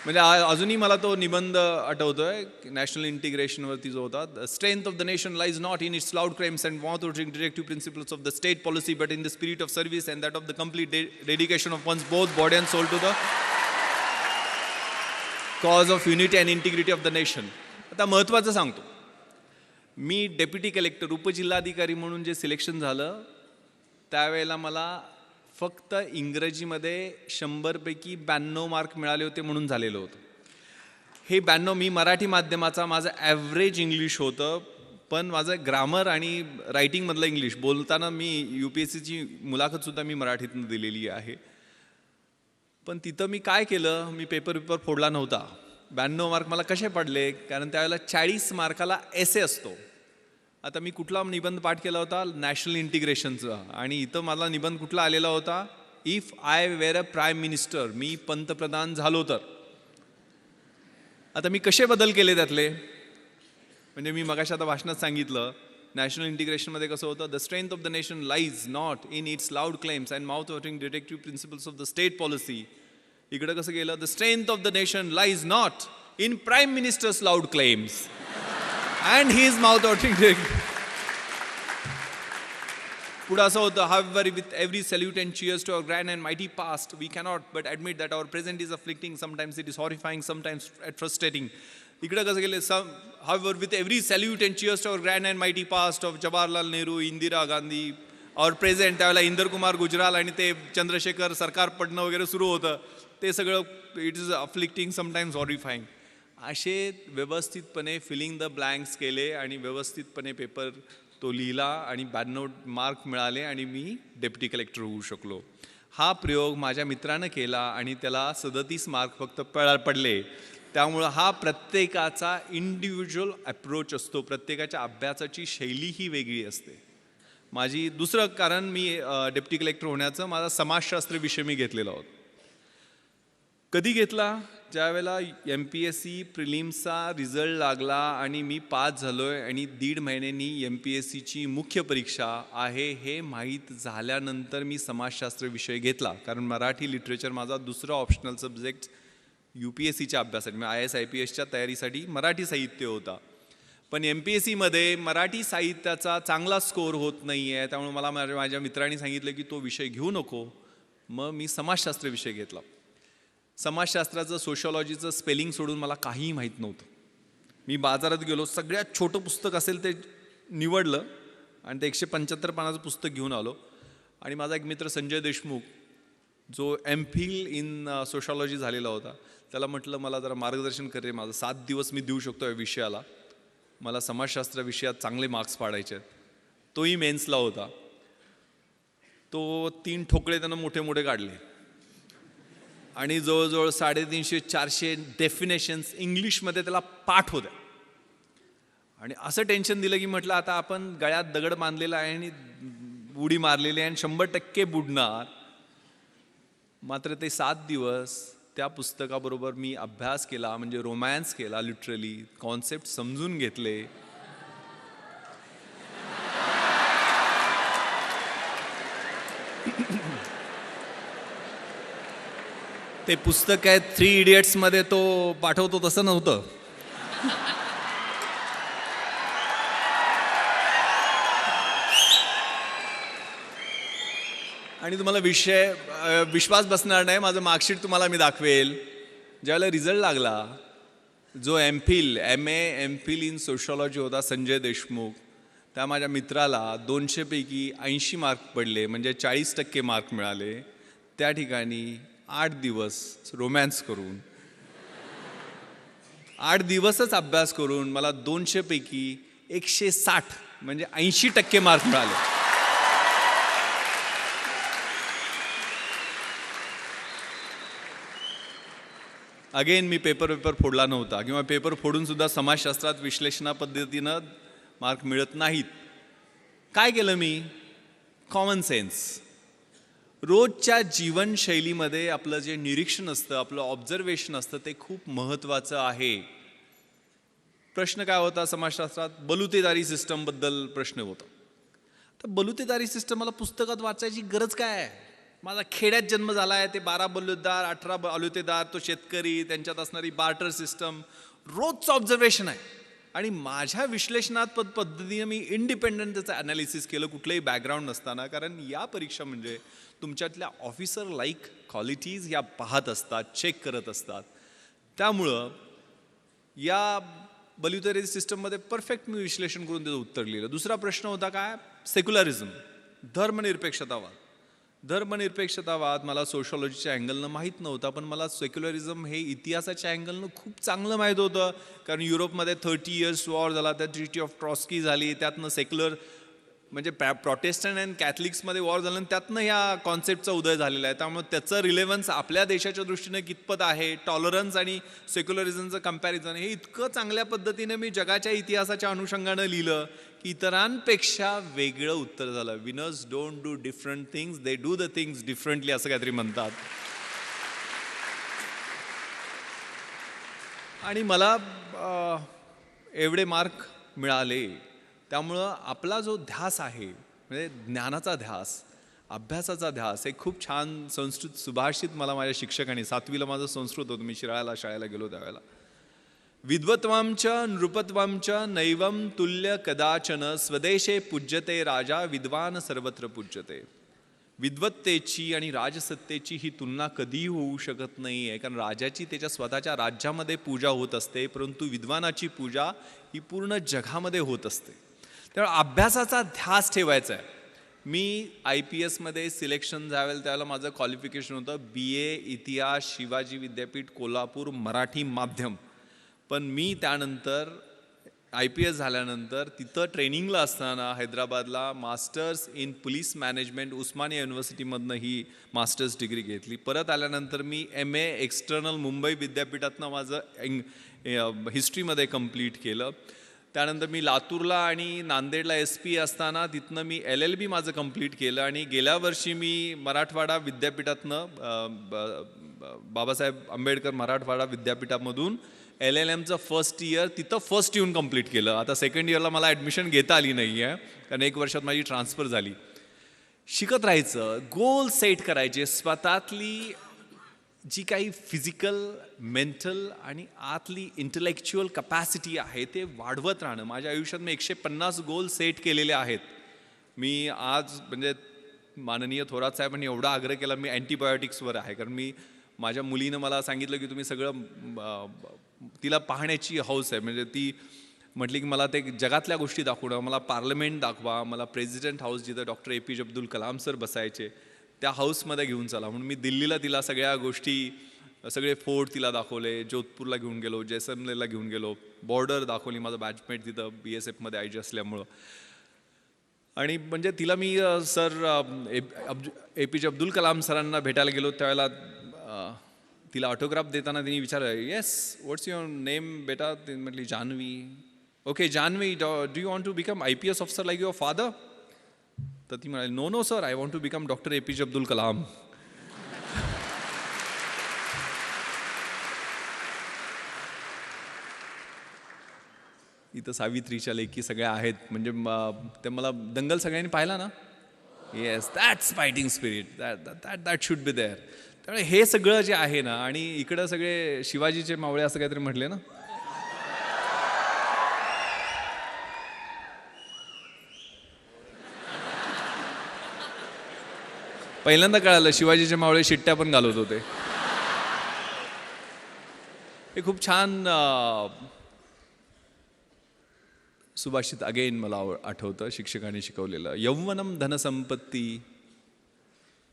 म्हणजे अजूनही मला तो निबंध आठवतोय नॅशनल इंटिग्रेशनवरती जो होता. The strength of the nation lies not in its loud claims and mouth watering directive principles of the state policy but in the spirit of service and that of the complete dedication of one's both body and soul to the cause of unity and integrity of the nation. आता महत्त्वाचं सांगतो, मी deputy collector उपजिल्हाधिकारी म्हणून जे selection झालं त्यावेळेला मला फक्त इंग्रजीमध्ये 100पैकी 92 मार्क मिळाले होते म्हणून झालेलं होतं. हे 92 मी मराठी माध्यमाचा माझं ॲव्हरेज इंग्लिश होतं, पण माझं ग्रामर आणि रायटिंगमधलं इंग्लिश बोलताना मी UPSCची मुलाखतसुद्धा मी मराठीतून दिलेली आहे. पण तिथं मी काय केलं, मी पेपर फोडला नव्हता. 92 मार्क मला कसे पडले, कारण त्यावेळेला 40 मार्काला एसे असतो. आता मी कुठला निबंध पाठ केला होता, नॅशनल इंटिग्रेशनचा, आणि इथं मला निबंध कुठला आलेला होता, if I wear a prime minister, मी पंतप्रधान झालो तर. आता मी कसे बदल केले त्यातले, म्हणजे मी मगाशी आता भाषणात सांगितलं नॅशनल इंटिग्रेशनमध्ये कसं होतं, the strength of the nation lies not in its loud claims and mouth watering directive principles of the state policy. इकडे कसं गेलं, the strength of the nation lies not in prime ministers loud claims and his mouth watering directive. पुढे असं होतं, however with every salute and cheers to our grand and mighty past we cannot but admit that our present is afflicting, sometimes it is horrifying, sometimes frustrating. इकडे कसं गेले, however with every salute and cheers to our grand and mighty past of Jawaharlal Nehru, Indira Gandhi, our present, त्यावेळेला इंदर कुमार गुजराल आणि ते चंद्रशेखर सरकार पडणं वगैरे सुरू होतं, ते सगळं इट इज अफ्लिक्टिंग, समटाईम्स हॉरिफाईंग. असे व्यवस्थितपणे फिलिंग द ब्लँक्स केले आणि व्यवस्थितपणे पेपर तो लिहिला आणि 92 मार्क मिळाले आणि मी डेप्युटी कलेक्टर होऊ शकलो. हा प्रयोग माझ्या मित्रानं केला आणि त्याला 37 मार्क फक्त पडले. त्यामुळं हा प्रत्येकाचा इंडिव्हिज्युअल अप्रोच असतो, प्रत्येकाच्या अभ्यासाची शैली ही वेगळी असते. माझी दुसरं कारण, मी डेप्युटी कलेक्टर होण्याचं माझा समाजशास्त्र विषय मी घेतलेला होता. कधी घेतला, ज्यावेळेला MPSC प्रिलिम्सचा रिझल्ट लागला आणि मी पास झालो आहे आणि 1.5 महिन्यांनी MPSCची मुख्य परीक्षा आहे हे माहीत झाल्यानंतर मी समाजशास्त्र विषय घेतला. कारण मराठी लिटरेचर माझा दुसरा ऑप्शनल सब्जेक्ट UPSCच्या अभ्यासासाठी, IAS IPSच्या तयारीसाठी मराठी साहित्य होता. पण MPSCमध्ये मराठी साहित्याचा चांगला स्कोअर होत नाही आहे, त्यामुळे मला माझ्या मित्रांनी सांगितलं की तो विषय घेऊ नको. मग मी समाजशास्त्र विषय घेतला. समाजशास्त्राचं सोशॉलॉजीचं स्पेलिंग सोडून मला काहीही माहीत नव्हतं. मी बाजारात गेलो, सगळ्यात छोटं पुस्तक असेल ते निवडलं आणि ते 175 पानाचं पुस्तक घेऊन आलो. आणि माझा एक मित्र संजय देशमुख, जो MPhil इन सोशॉलॉजी झालेला होता, त्याला म्हटलं मला जरा मार्गदर्शन कर रे, माझं 7 दिवस मी देऊ शकतो या विषयाला, मला समाजशास्त्र विषयात चांगले मार्क्स पाडायचे आहेत. तोही मेन्सला होता. तो 3 ठोकळे त्यानं मोठे मोठे काढले आणि जवळजवळ 350-400 डेफिनेशन्स इंग्लिशमध्ये त्याला पाठ होत्या. आणि असं टेन्शन दिलं की म्हटलं आता आपण गळ्यात दगड बांधलेला आहे आणि उडी मारलेली आहे आणि 100% बुडणार. मात्र ते 7 दिवस त्या पुस्तकाबरोबर मी अभ्यास केला, म्हणजे रोमॅन्स केला, लिटरली कॉन्सेप्ट समजून घेतले. ते पुस्तक आहे 3 इडियट्समध्ये तो पाठवतो तसं नव्हतं. आणि तुम्हाला विश्वास बसणार नाही, माझं मार्कशीट तुम्हाला मी दाखवेल. ज्यावेळेला रिझल्ट लागला, जो MPhil इन सोशॉलॉजी होता संजय देशमुख, त्या माझ्या मित्राला 200 पैकी 80 मार्क पडले, म्हणजे 40% मार्क मिळाले. त्या ठिकाणी 8 दिवस रोमॅन्स करून, 8 दिवसच अभ्यास करून मला 200 पैकी 160 म्हणजे 80% मार्क मिळाले. अगेन मी पेपर फोडला नव्हता, किंवा पेपर फोडून सुद्धा समाजशास्त्रात विश्लेषणा पद्धतीनं मार्क मिळत नाहीत. काय केलं मी, कॉमन सेन्स. रोजच्या जीवनशैलीमध्ये आपलं जे निरीक्षण असतं, आपलं ऑब्झर्वेशन असतं, ते खूप महत्त्वाचं आहे. प्रश्न काय होता समाजशास्त्रात? बलुतेदारी सिस्टमबद्दल प्रश्न होता. तर बलुतेदारी सिस्टम मला पुस्तकात वाचायची गरज काय आहे? माझा खेड्यात जन्म झाला आहे, ते 12 बलुतेदार, 18 बलुतेदार, तो शेतकरी, त्यांच्यात असणारी बार्टर सिस्टम, रोजचं ऑब्झर्वेशन आहे. आणि माझ्या विश्लेषणात्मक पद्धतीने मी इंडिपेंडंट त्याचं ॲनालिसिस केलं, कुठलंही बॅकग्राऊंड नसताना. कारण या परीक्षा म्हणजे तुमच्यातल्या ऑफिसर लाईक क्वालिटीज या पाहत असतात, चेक करत असतात. त्यामुळं या बल्युटरी सिस्टममध्ये परफेक्ट मी विश्लेषण करून त्याचं उत्तर लिहिलं. दुसरा प्रश्न होता काय? सेक्युलरिझम, धर्मनिरपेक्षतावाद. धर्मनिरपेक्षतावाद मला सोशॉलॉजीच्या अँगलनं माहीत नव्हता, पण मला सेक्युलरिझम हे इतिहासाच्या अँगलनं खूप चांगलं माहीत होतं. कारण युरोपमध्ये 30 इयर्स वॉर झाला, त्या ट्रिटी ऑफ ट्रॉस्की झाली, त्यातनं सेक्युलर म्हणजे प्रोटेस्टंट अँड कॅथलिक्समध्ये वॉर झालं, आणि त्यातनं ह्या कॉन्सेप्टचा उदय झालेला आहे. त्यामुळे त्याचं रिलेव्हन्स आपल्या देशाच्या दृष्टीने कितपत आहे, टॉलरन्स आणि सेक्युलरिझमचं कम्पॅरिझन, हे इतकं चांगल्या पद्धतीने मी जगाच्या इतिहासाच्या अनुषंगानं लिहिलं की इतरांपेक्षा वेगळं उत्तर झालं. Winners don't do different things, they do the things differently, असं काहीतरी म्हणतात. आणि मला एवढे मार्क मिळाले. त्यामुळं आपला जो ध्यास आहे, म्हणजे ज्ञानाचा ध्यास, अभ्यासाचा ध्यास, हे खूप छान संस्कृत सुभाषित मला माझ्या शिक्षकांनी, 7वीला माझं संस्कृत होतं, मी शाळेला गेलो त्यावेळेला, विद्वत्वांच नृपत्वांच नैवम तुल्य कदाचन स्वदेशे पूज्यते राजा विद्वान सर्वत्र पूज्यते. विद्वत्तेची आणि राजसत्तेची ही तुलना कधीही होऊ शकत नाही आहे. कारण राजाची त्याच्या स्वतःच्या राज्यामध्ये पूजा होत असते, परंतु विद्वानाची पूजा ही पूर्ण जगामध्ये होत असते. त्यामुळे अभ्यासाचा ध्यास ठेवायचा आहे. मी IPSमध्ये सिलेक्शन झालं त्यावेळेला माझं क्वालिफिकेशन होतं BA इतिहास, शिवाजी विद्यापीठ कोल्हापूर, मराठी माध्यम. पण मी त्यानंतर IPS झाल्यानंतर तिथं ट्रेनिंगला असताना हैदराबादला masters in police management Osmania युनिव्हर्सिटीमधनं he masters degree घेतली. परत आल्यानंतर मी MA एक्सटर्नल मुंबई विद्यापीठातनं माझं हिस्ट्रीमध्ये कंप्लीट केलं. त्यानंतर मी लातूरला आणि नांदेडला SP असताना तिथनं मी LLB माझं कंप्लीट केलं. आणि गेल्या वर्षी मी मराठवाडा विद्यापीठातनं बाबासाहेब आंबेडकर मराठवाडा विद्यापीठामधून LLMचं फर्स्ट इयर तिथं फर्स्ट येऊन कंप्लीट केलं. आता सेकंड इयरला मला ॲडमिशन घेता आली नाही आहे, कारण 1 वर्षात माझी ट्रान्सफर झाली. शिकत राहायचं, गोल सेट करायचे, स्वतःतली जी काही फिजिकल, मेंटल आणि आतली इंटलेक्च्युअल कपॅसिटी आहे ते वाढवत राहणं. माझ्या आयुष्यात मी 150 गोल सेट केलेले आहेत. मी आज म्हणजे माननीय थोरात साहेबांनी एवढा आग्रह केला, मी अँटीबायोटिक्सवर आहे. कारण मी माझ्या मुलीनं मला सांगितलं की तुम्ही सगळं, तिला पाहण्याची हौस आहे. म्हणजे ती म्हटली की मला ते जगातल्या गोष्टी दाखवणं, मला पार्लमेंट दाखवा, मला प्रेसिडेंट हाऊस जिथं doctor APJ Abdul Kalam sir बसायचे त्या हाऊसमध्ये घेऊन चला. म्हणून मी दिल्लीला तिला सगळ्या गोष्टी, सगळे फोर्ट तिला दाखवले, जोधपूरला घेऊन गेलो, जैसलमेरला घेऊन गेलो, बॉर्डर दाखवली, माझं बॅचमेट तिथं BSFमध्ये IG असल्यामुळं. आणि म्हणजे तिला मी सर APJ अब्दुल कलाम सरांना भेटायला गेलो त्यावेळेला तिला ऑटोग्राफ देताना तिने विचारलं, येस व्हॉट्स युअर नेम बेटा? ती म्हटली Jahnavi. Okay Jahnavi, do you want to become IPS officer like your father? तर ती म्हणाली, no no sir, I want to become doctor APJ Abdul Kalam. इथं सावित्रीच्या लेखी सगळ्या आहेत. म्हणजे ते मला दंगल सगळ्यांनी पाहिला ना? Yes, that's fighting spirit, that should be there. त्यामुळे हे सगळं जे आहे ना, आणि इकडं सगळे शिवाजीचे मावळे असं काहीतरी म्हटले ना, पहिल्यांदा कळालं शिवाजीचे मावळे शिट्ट्या पण घालत होते. हे खूप छान सुभाषित अगेन मला आठवतं, शिक्षकांनी शिकवलेलं. यौवनम धनसंपत्ती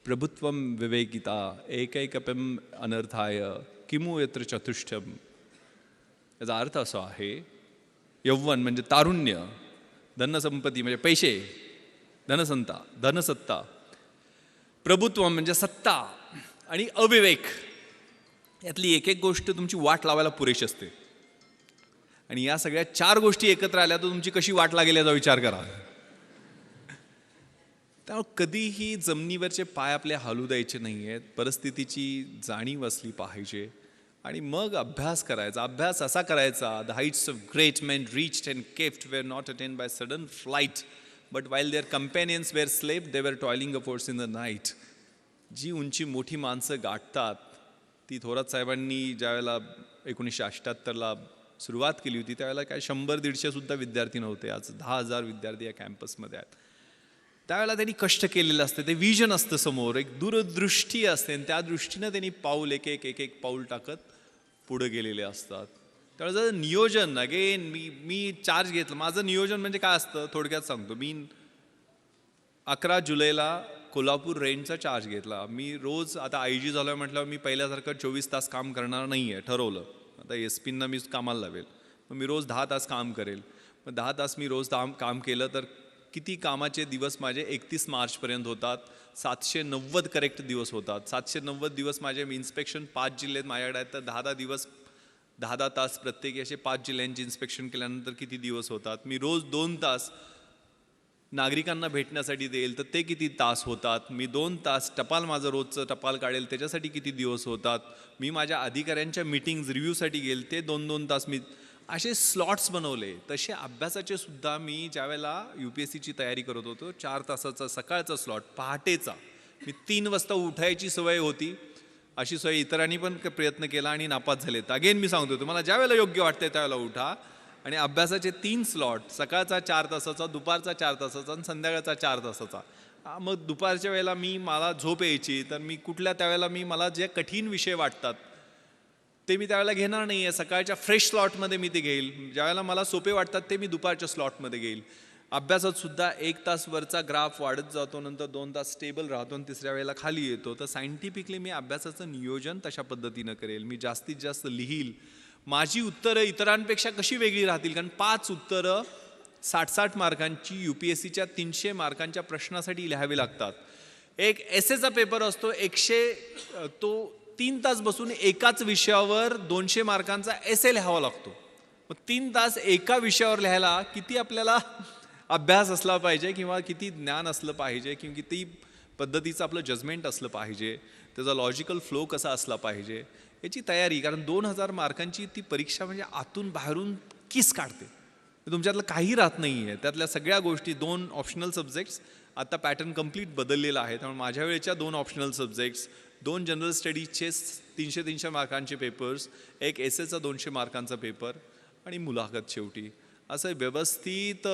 प्रभुत्वम विवेकिता एकैकपम अनर्थाय किमु यत्र चतुष्टयम. याचा अर्थ असा आहे, यौवन म्हणजे तारुण्य, धनसंपत्ती म्हणजे पैसे, धनसत्ता, प्रभुत्व म्हणजे सत्ता, आणि अविवेक, यातली एक एक गोष्ट तुमची वाट लावायला पुरेशी असते. आणि या सगळ्या 4 गोष्टी एकत्र आल्या तर तुमची कशी वाट लागेल याचा विचार करा. त्यामुळे कधीही जमिनीवरचे पाय आपले हालू द्यायचे नाही आहेत. परिस्थितीची जाणीव असली पाहिजे आणि मग अभ्यास करायचा. अभ्यास असा करायचा, the heights of great main reached and kept wear not attain by sudden flight, but while there कंपॅनियन्स wear slab they were toiling affords in the night. जी उंची मोठी माणसं गाठतात ती थोरात साहेबांनी ज्यावेळेला 1978ला सुरुवात केली होती त्यावेळेला काय 100-150 सुद्धा विद्यार्थी नव्हते. आज 10,000 विद्यार्थी या कॅम्पसमध्ये आहेत. त्यावेळेला त्यांनी कष्ट केलेलं असतं, ते विजन असतं समोर, एक दूरदृष्टी असते आणि त्या दृष्टीनं त्यांनी पाऊल एक एक पाऊल टाकत पुढे गेलेले असतात. त्यावेळेला नियोजन अगेन मी चार्ज घेतलं. माझं नियोजन म्हणजे काय असतं थोडक्यात सांगतो. मी 11 जुलैला कोल्हापूर रेंजचा चार्ज घेतला. मी रोज आता IG झालो आहे म्हटल्यावर मी पहिल्यासारखं 24 तास काम करणार नाही आहे ठरवलं. आता SP-ना मी कामाला लावेल, मग मी रोज 10 तास काम करेल. मग 10 तास मी रोज काम केलं तर किती कामाचे दिवस माझे 31 मार्चपर्यंत होतात. 790 करेक्ट दिवस होतात. 790 दिवस माझे इन्स्पेक्शन 5 जिल्ह्यात माझ्याकडे आहेत, तर 10 दिवस 10 तास प्रत्येकी असे 5 जिल्ह्यांची इन्स्पेक्शन केल्यानंतर किती दिवस होतात. मी रोज 2 तास नागरिकांना भेटण्यासाठी देईल तर ते किती तास होतात. मी 2 तास टपाल माझं रोजचं टपाल काढेल त्याच्यासाठी किती दिवस होतात. मी माझ्या अधिकाऱ्यांच्या मीटिंग्ज रिव्ह्यूसाठी गेल ते 2-2 तास मी असे स्लॉट्स बनवले. तसे अभ्यासाचे सुद्धा मी ज्यावेळेला UPSCची तयारी करत होतो 4 तासाचा सकाळचा स्लॉट पहाटेचा, मी 3 वाजता उठायची सवय होती. अशी सवय इतरांनी पण प्रयत्न केला आणि नापास झालेत. अगेन मी सांगतो तुम्हाला ज्यावेळेला योग्य वाटते त्यावेळेला उठा आणि अभ्यासाचे 3 स्लॉट, सकाळचा 4 तासाचा, दुपारचा 4 तासाचा आणि संध्याकाळचा 4 तासाचा. मग दुपारच्या वेळेला मला झोप यायची तर मी त्यावेळेला मला जे कठीण विषय वाटतात ते मी त्यावेळेला घेणार नाही आहे. सकाळच्या फ्रेश स्लॉटमध्ये मी ते घेईल. ज्यावेळेला मला सोपे वाटतात ते मी दुपारच्या स्लॉटमध्ये घेईल. अभ्यासात सुद्धा 1 तास वरचा ग्राफ वाढत जातो, नंतर 2 तास स्टेबल राहतो आणि तिसऱ्या वेळेला खाली येतो. तर सायंटिफिकली मी अभ्यासाचं नियोजन तशा पद्धतीनं करेल. मी जास्तीत जास्त लिहील. माझी उत्तरं इतरांपेक्षा कशी वेगळी राहतील, कारण 5 उत्तरं 60-60 मार्कांची UPSCच्या 300 मार्कांच्या प्रश्नासाठी लिहावी लागतात. एक एसेचा पेपर असतो तो 3 तास बसून एकाच विषयावर 200 मार्कांचा एसे लिहावा लागतो. मग 3 तास एका विषयावर लिहायला किती आपल्याला अभ्यास असला पाहिजे किंवा किती ज्ञान असलं पाहिजे किंवा किती पद्धतीचं आपलं जजमेंट असलं पाहिजे, त्याचा लॉजिकल फ्लो कसा असला पाहिजे याची तयारी. कारण 2000 मार्कांची ती परीक्षा म्हणजे आतून बाहेरून किस काढते. तुमच्यातलं काही राहत नाही आहे. त्यातल्या सगळ्या गोष्टी 2 ऑप्शनल सब्जेक्ट्स, आता पॅटर्न कंप्लीट बदललेला आहे. त्यामुळे माझ्या वेळेच्या 2 ऑप्शनल सब्जेक्ट्स, 2 जनरल स्टडीजचे 300 मार्कांचे पेपर्स, एक एसेचा 200 मार्कांचा पेपर आणि मुलाखत शेवटी. असं व्यवस्थित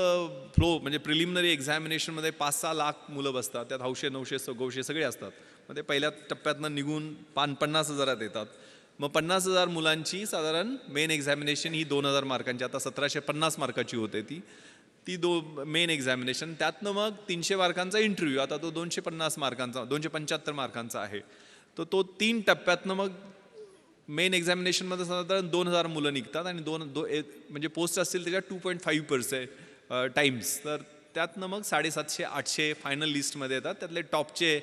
फ्लो म्हणजे प्रिलिमिनरी एक्झामिनेशनमध्ये 5-6 लाख मुलं बसतात. त्यात 900 सगळे असतात. मग ते पहिल्या टप्प्यातनं निघून 50,000 येतात. मग 50,000 मुलांची साधारण मेन एक्झामिनेशन ही 2000 मार्कांची, आता 1750 मार्काची होते ती मेन एक्झामिनेशन. त्यातनं मग 300 मार्कांचा इंटरव्ह्यू, आता तो 250 मार्कांचा 275 मार्कांचा आहे. तो 3 टप्प्यातनं मग मेन एक्झामिनेशनमध्ये साधारण 2000 मुलं निघतात आणि म्हणजे पोस्ट असतील त्याच्या 2.5% टाइम्स. तर त्यातनं मग 750-800 फायनल लिस्टमध्ये येतात. त्यातले टॉपचे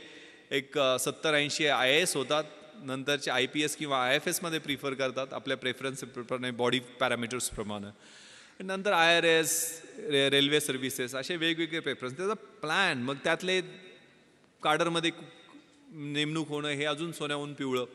एक 70-80 IAS होतात. नंतरचे IPS किंवा IFS मध्ये प्रिफर करतात आपल्या प्रेफरन्सप्रमाणे, बॉडी पॅरामीटर्सप्रमाणे. नंतर IRS, रेल्वे सर्व्हिसेस, असे वेगवेगळे प्रेफरन्स, त्याचा प्लॅन. मग त्यातले काडरमध्ये नेमणूक होणं हे अजून सोन्याहून पिवळं.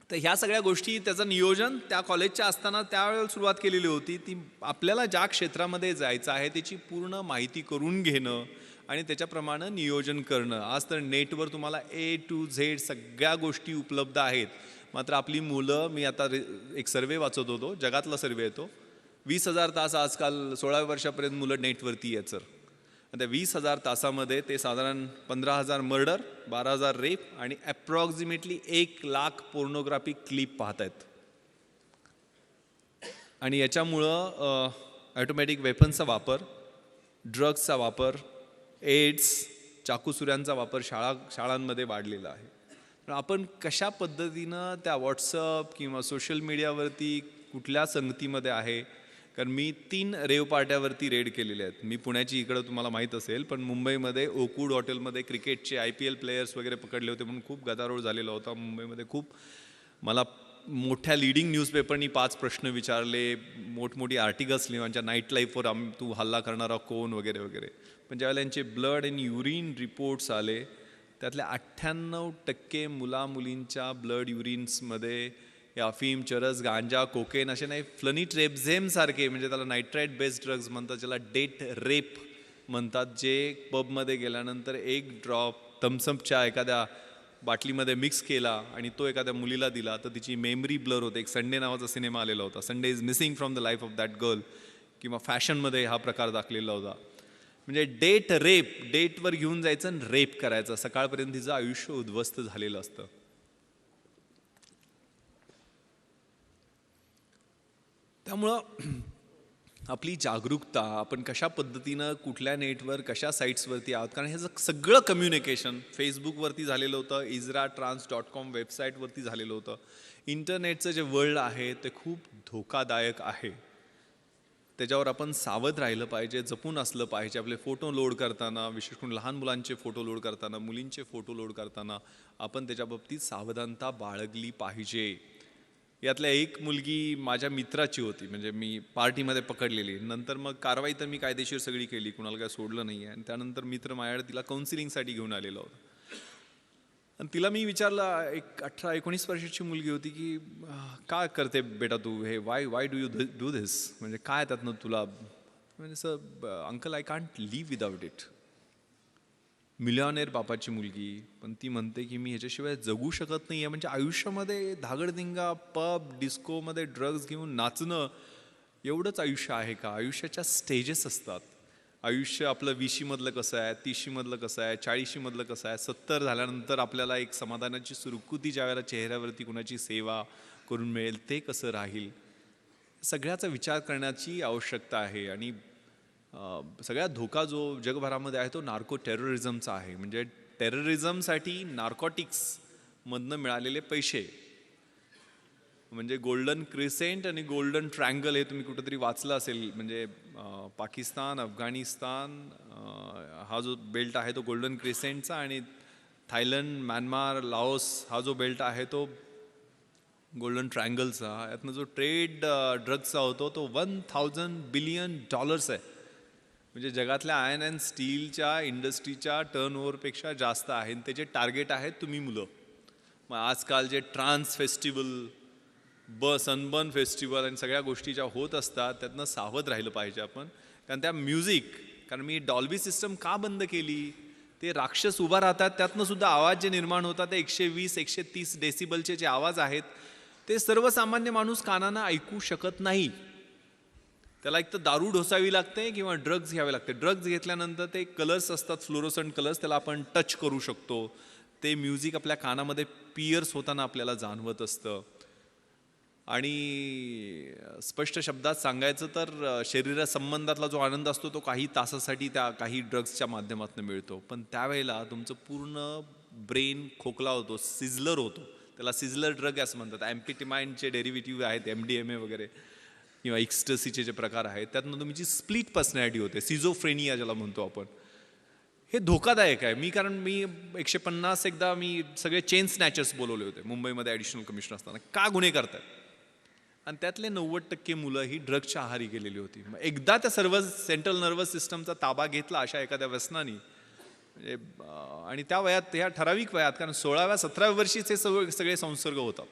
तर ह्या सगळ्या गोष्टी, त्याचं नियोजन त्या कॉलेजच्या असताना त्यावेळेला सुरुवात केलेली होती. ती आपल्याला ज्या क्षेत्रामध्ये जायचं आहे त्याची पूर्ण माहिती करून घेणं आणि त्याच्याप्रमाणे नियोजन करणं. आज तर नेटवर तुम्हाला A to Z सगळ्या गोष्टी उपलब्ध आहेत. मात्र आपली मुलं, मी आता एक सर्वे वाचत होतो, जगातला सर्वे येतो, 20,000 तास आजकाल 16 वर्षापर्यंत मुलं नेटवरती आहेत सर. त्या 20,000 तासामध्ये ते साधारण 15,000 मर्डर, 12,000 रेप आणि ॲप्रॉक्सिमेटली 1,00,000 पोर्नोग्राफी क्लिप पाहत आहेत. आणि याच्यामुळं ऑटोमॅटिक वेपन्सचा वापर, ड्रग्सचा वापर, एड्स, चाकूसुऱ्यांचा वापर शाळांमध्ये वाढलेला आहे. तर आपण कशा पद्धतीनं त्या व्हॉट्सअप किंवा सोशल मीडियावरती कुठल्या संगतीमध्ये आहे. कारण मी 3 रेव पार्ट्यावरती रेड केलेले आहेत. मी पुण्याची इकडं तुम्हाला माहीत असेल, पण मुंबईमध्ये ओकूड हॉटेलमध्ये क्रिकेटचे IPL प्लेयर्स वगैरे पकडले होते म्हणून खूप गदारोळ झालेला होता मुंबईमध्ये. खूप मला मोठ्या लिडिंग न्यूजपेपरनी 5 प्रश्न विचारले, मोठमोठी आर्टिकल्स लिहायच्या नाईट लाईफवर तू हल्ला करणारा कोण वगैरे वगैरे. पण ज्यावेळेला यांचे ब्लड आणि युरिन रिपोर्ट्स आले, त्यातल्या 98% मुलामुलींच्या ब्लड युरिन्समध्ये अफीम, चरस, गांजा, कोकेन असे नाही, फ्लनिट्रेप्झेम सारखे, म्हणजे त्याला नायट्राईट बेस्ड ड्रग्ज म्हणतात, ज्याला डेट रेप म्हणतात, जे पबमध्ये गेल्यानंतर एक ड्रॉप थम्सअपच्या एखाद्या बाटलीमध्ये मिक्स केला आणि तो एखाद्या मुलीला दिला तर तिची मेमरी ब्लर होते. एक संडे नावाचा सिनेमा आलेला होता, Sunday is missing from the life of that girl, किंवा फॅशनमध्ये हा प्रकार दाखलेला होता. म्हणजे डेट रेप, डेटवर घेऊन जायचं आणि रेप करायचं, सकाळपर्यंत तिचं आयुष्य उद्ध्वस्त झालेलं असतं. त्यामुळं आपली जागरूकता, आपण कशा पद्धतीनं कुठल्या नेटवर कशा साईट्सवरती आहोत, कारण हे सगळं कम्युनिकेशन फेसबुकवरती झालेलं होतं, IsraTrans.com वेबसाईटवरती झालेलं होतं. इंटरनेटचं जे वर्ल्ड आहे ते खूप धोकादायक आहे. त्याच्यावर आपण सावध राहिलं पाहिजे, जपून असलं पाहिजे. आपले फोटो लोड करताना, विशेष करून लहान मुलांचे फोटो लोड करताना, मुलींचे फोटो लोड करताना आपण त्याच्या बाबतीत सावधानता बाळगली पाहिजे. यातल्या एक मुलगी माझ्या मित्राची होती, म्हणजे मी पार्टीमध्ये पकडलेली. नंतर मग कारवाई तर मी कायदेशीर सगळी केली, कुणाला काय सोडलं नाही आहे. आणि त्यानंतर मित्र माझ्याकडे तिला काउन्सिलिंगसाठी घेऊन आलेला होता. आणि तिला मी विचारलं, एक 18-19 वर्षाची मुलगी होती, की काय करते बेटा तू हे, why do you do this, म्हणजे काय त्यातनं तुला, म्हणजे sir uncle I can't leave without it. मिलियनेर बापाची मुलगी, पण ती म्हणते की मी ह्याच्याशिवाय जगू शकत नाही आहे. म्हणजे आयुष्यामध्ये धागडधिंगा, पब, डिस्कोमध्ये ड्रग्ज घेऊन नाचणं एवढंच आयुष्य आहे का? आयुष्याच्या स्टेजेस असतात. आयुष्य आपलं 20मधलं कसं आहे, 30मधलं कसं आहे, 40मधलं कसं आहे, 70 झाल्यानंतर आपल्याला एक समाधानाची सुरकुती ज्यावेळेला चेहऱ्यावरती कुणाची सेवा करून मिळेल ते कसं राहील, सगळ्याचा विचार करण्याची आवश्यकता आहे. आणि सगळ्यात धोका जो जगभरामध्ये आहे तो नार्को टेररिझमचा आहे. म्हणजे टेररिझमसाठी नार्कोटिक्समधनं मिळालेले पैसे, म्हणजे गोल्डन क्रिसेंट आणि गोल्डन ट्रँगल हे तुम्ही कुठेतरी वाचलं असेल. म्हणजे पाकिस्तान, अफगाणिस्तान हा जो बेल्ट आहे तो गोल्डन क्रिसेंटचा, आणि थायलंड, म्यानमार, लाओस हा जो बेल्ट आहे तो गोल्डन ट्रँगलचा. यातनं जो ट्रेड ड्रग्सचा होतो तो $1000 बिलियन आहे. म्हणजे जगातल्या आयर्न अँड स्टीलच्या इंडस्ट्रीच्या टर्नओव्हरपेक्षा जास्त आहे. आणि त्याचे टार्गेट आहेत तुम्ही मुलं. मग आजकाल जे ट्रान्स फेस्टिवल, सनबर्न फेस्टिवल आणि सगळ्या गोष्टी ज्या होत असतात त्यातनं सावध राहिलं पाहिजे आपण. कारण त्या म्युझिक, कारण मी डॉल्बी सिस्टम का बंद केली, ते राक्षस उभा राहतात, त्यातनं सुद्धा आवाज जे निर्माण होतात ते 120-130 डेसिबलचे जे आवाज आहेत ते सर्वसामान्य माणूस कानानं ऐकू शकत नाही. त्याला एक तर दारू ढोसावी लागते किंवा ड्रग्ज घ्यावे लागते. ड्रग्ज घेतल्यानंतर ते कलर्स असतात, फ्लोरोसंट कलर्स, त्याला आपण टच करू शकतो. ते म्युझिक आपल्या कानामध्ये पिअर्स होताना आपल्याला जाणवत असतं. आणि स्पष्ट शब्दात सांगायचं तर शरीरासंबंधातला जो आनंद असतो तो काही तासासाठी त्या काही ड्रग्सच्या माध्यमातून मिळतो. पण त्यावेळेला तुमचं पूर्ण ब्रेन खोकला होतो, सिझलर होतो. त्याला सिझलर ड्रग असं म्हणतात. ॲम्फिटिमाइनचे डेरिव्हेटिव्ह आहेत, MDMA वगैरे, किंवा एक्स्टसीचे जे प्रकार आहेत, त्यातनं तुमची स्प्लिट पर्सनॅलिटी होते, सिझोफ्रेनिया ज्याला म्हणतो आपण. हे धोकादायक आहे. कारण मी 150 एकदा मी सगळे चेन स्नॅचर्स बोलवले होते मुंबईमध्ये ॲडिशनल कमिशनर असताना. का गुन्हे करतात? आणि त्यातले 90% मुलं ही ड्रग्सच्या आहारी गेलेली होती. मग एकदा त्या सर्व सेंट्रल नर्वस सिस्टमचा ताबा घेतला अशा एखाद्या व्यसनाने, म्हणजे आणि त्या वयात, ह्या ठराविक वयात, कारण 16व्या-17व्या वर्षीच हे सगळे संसर्ग होतात.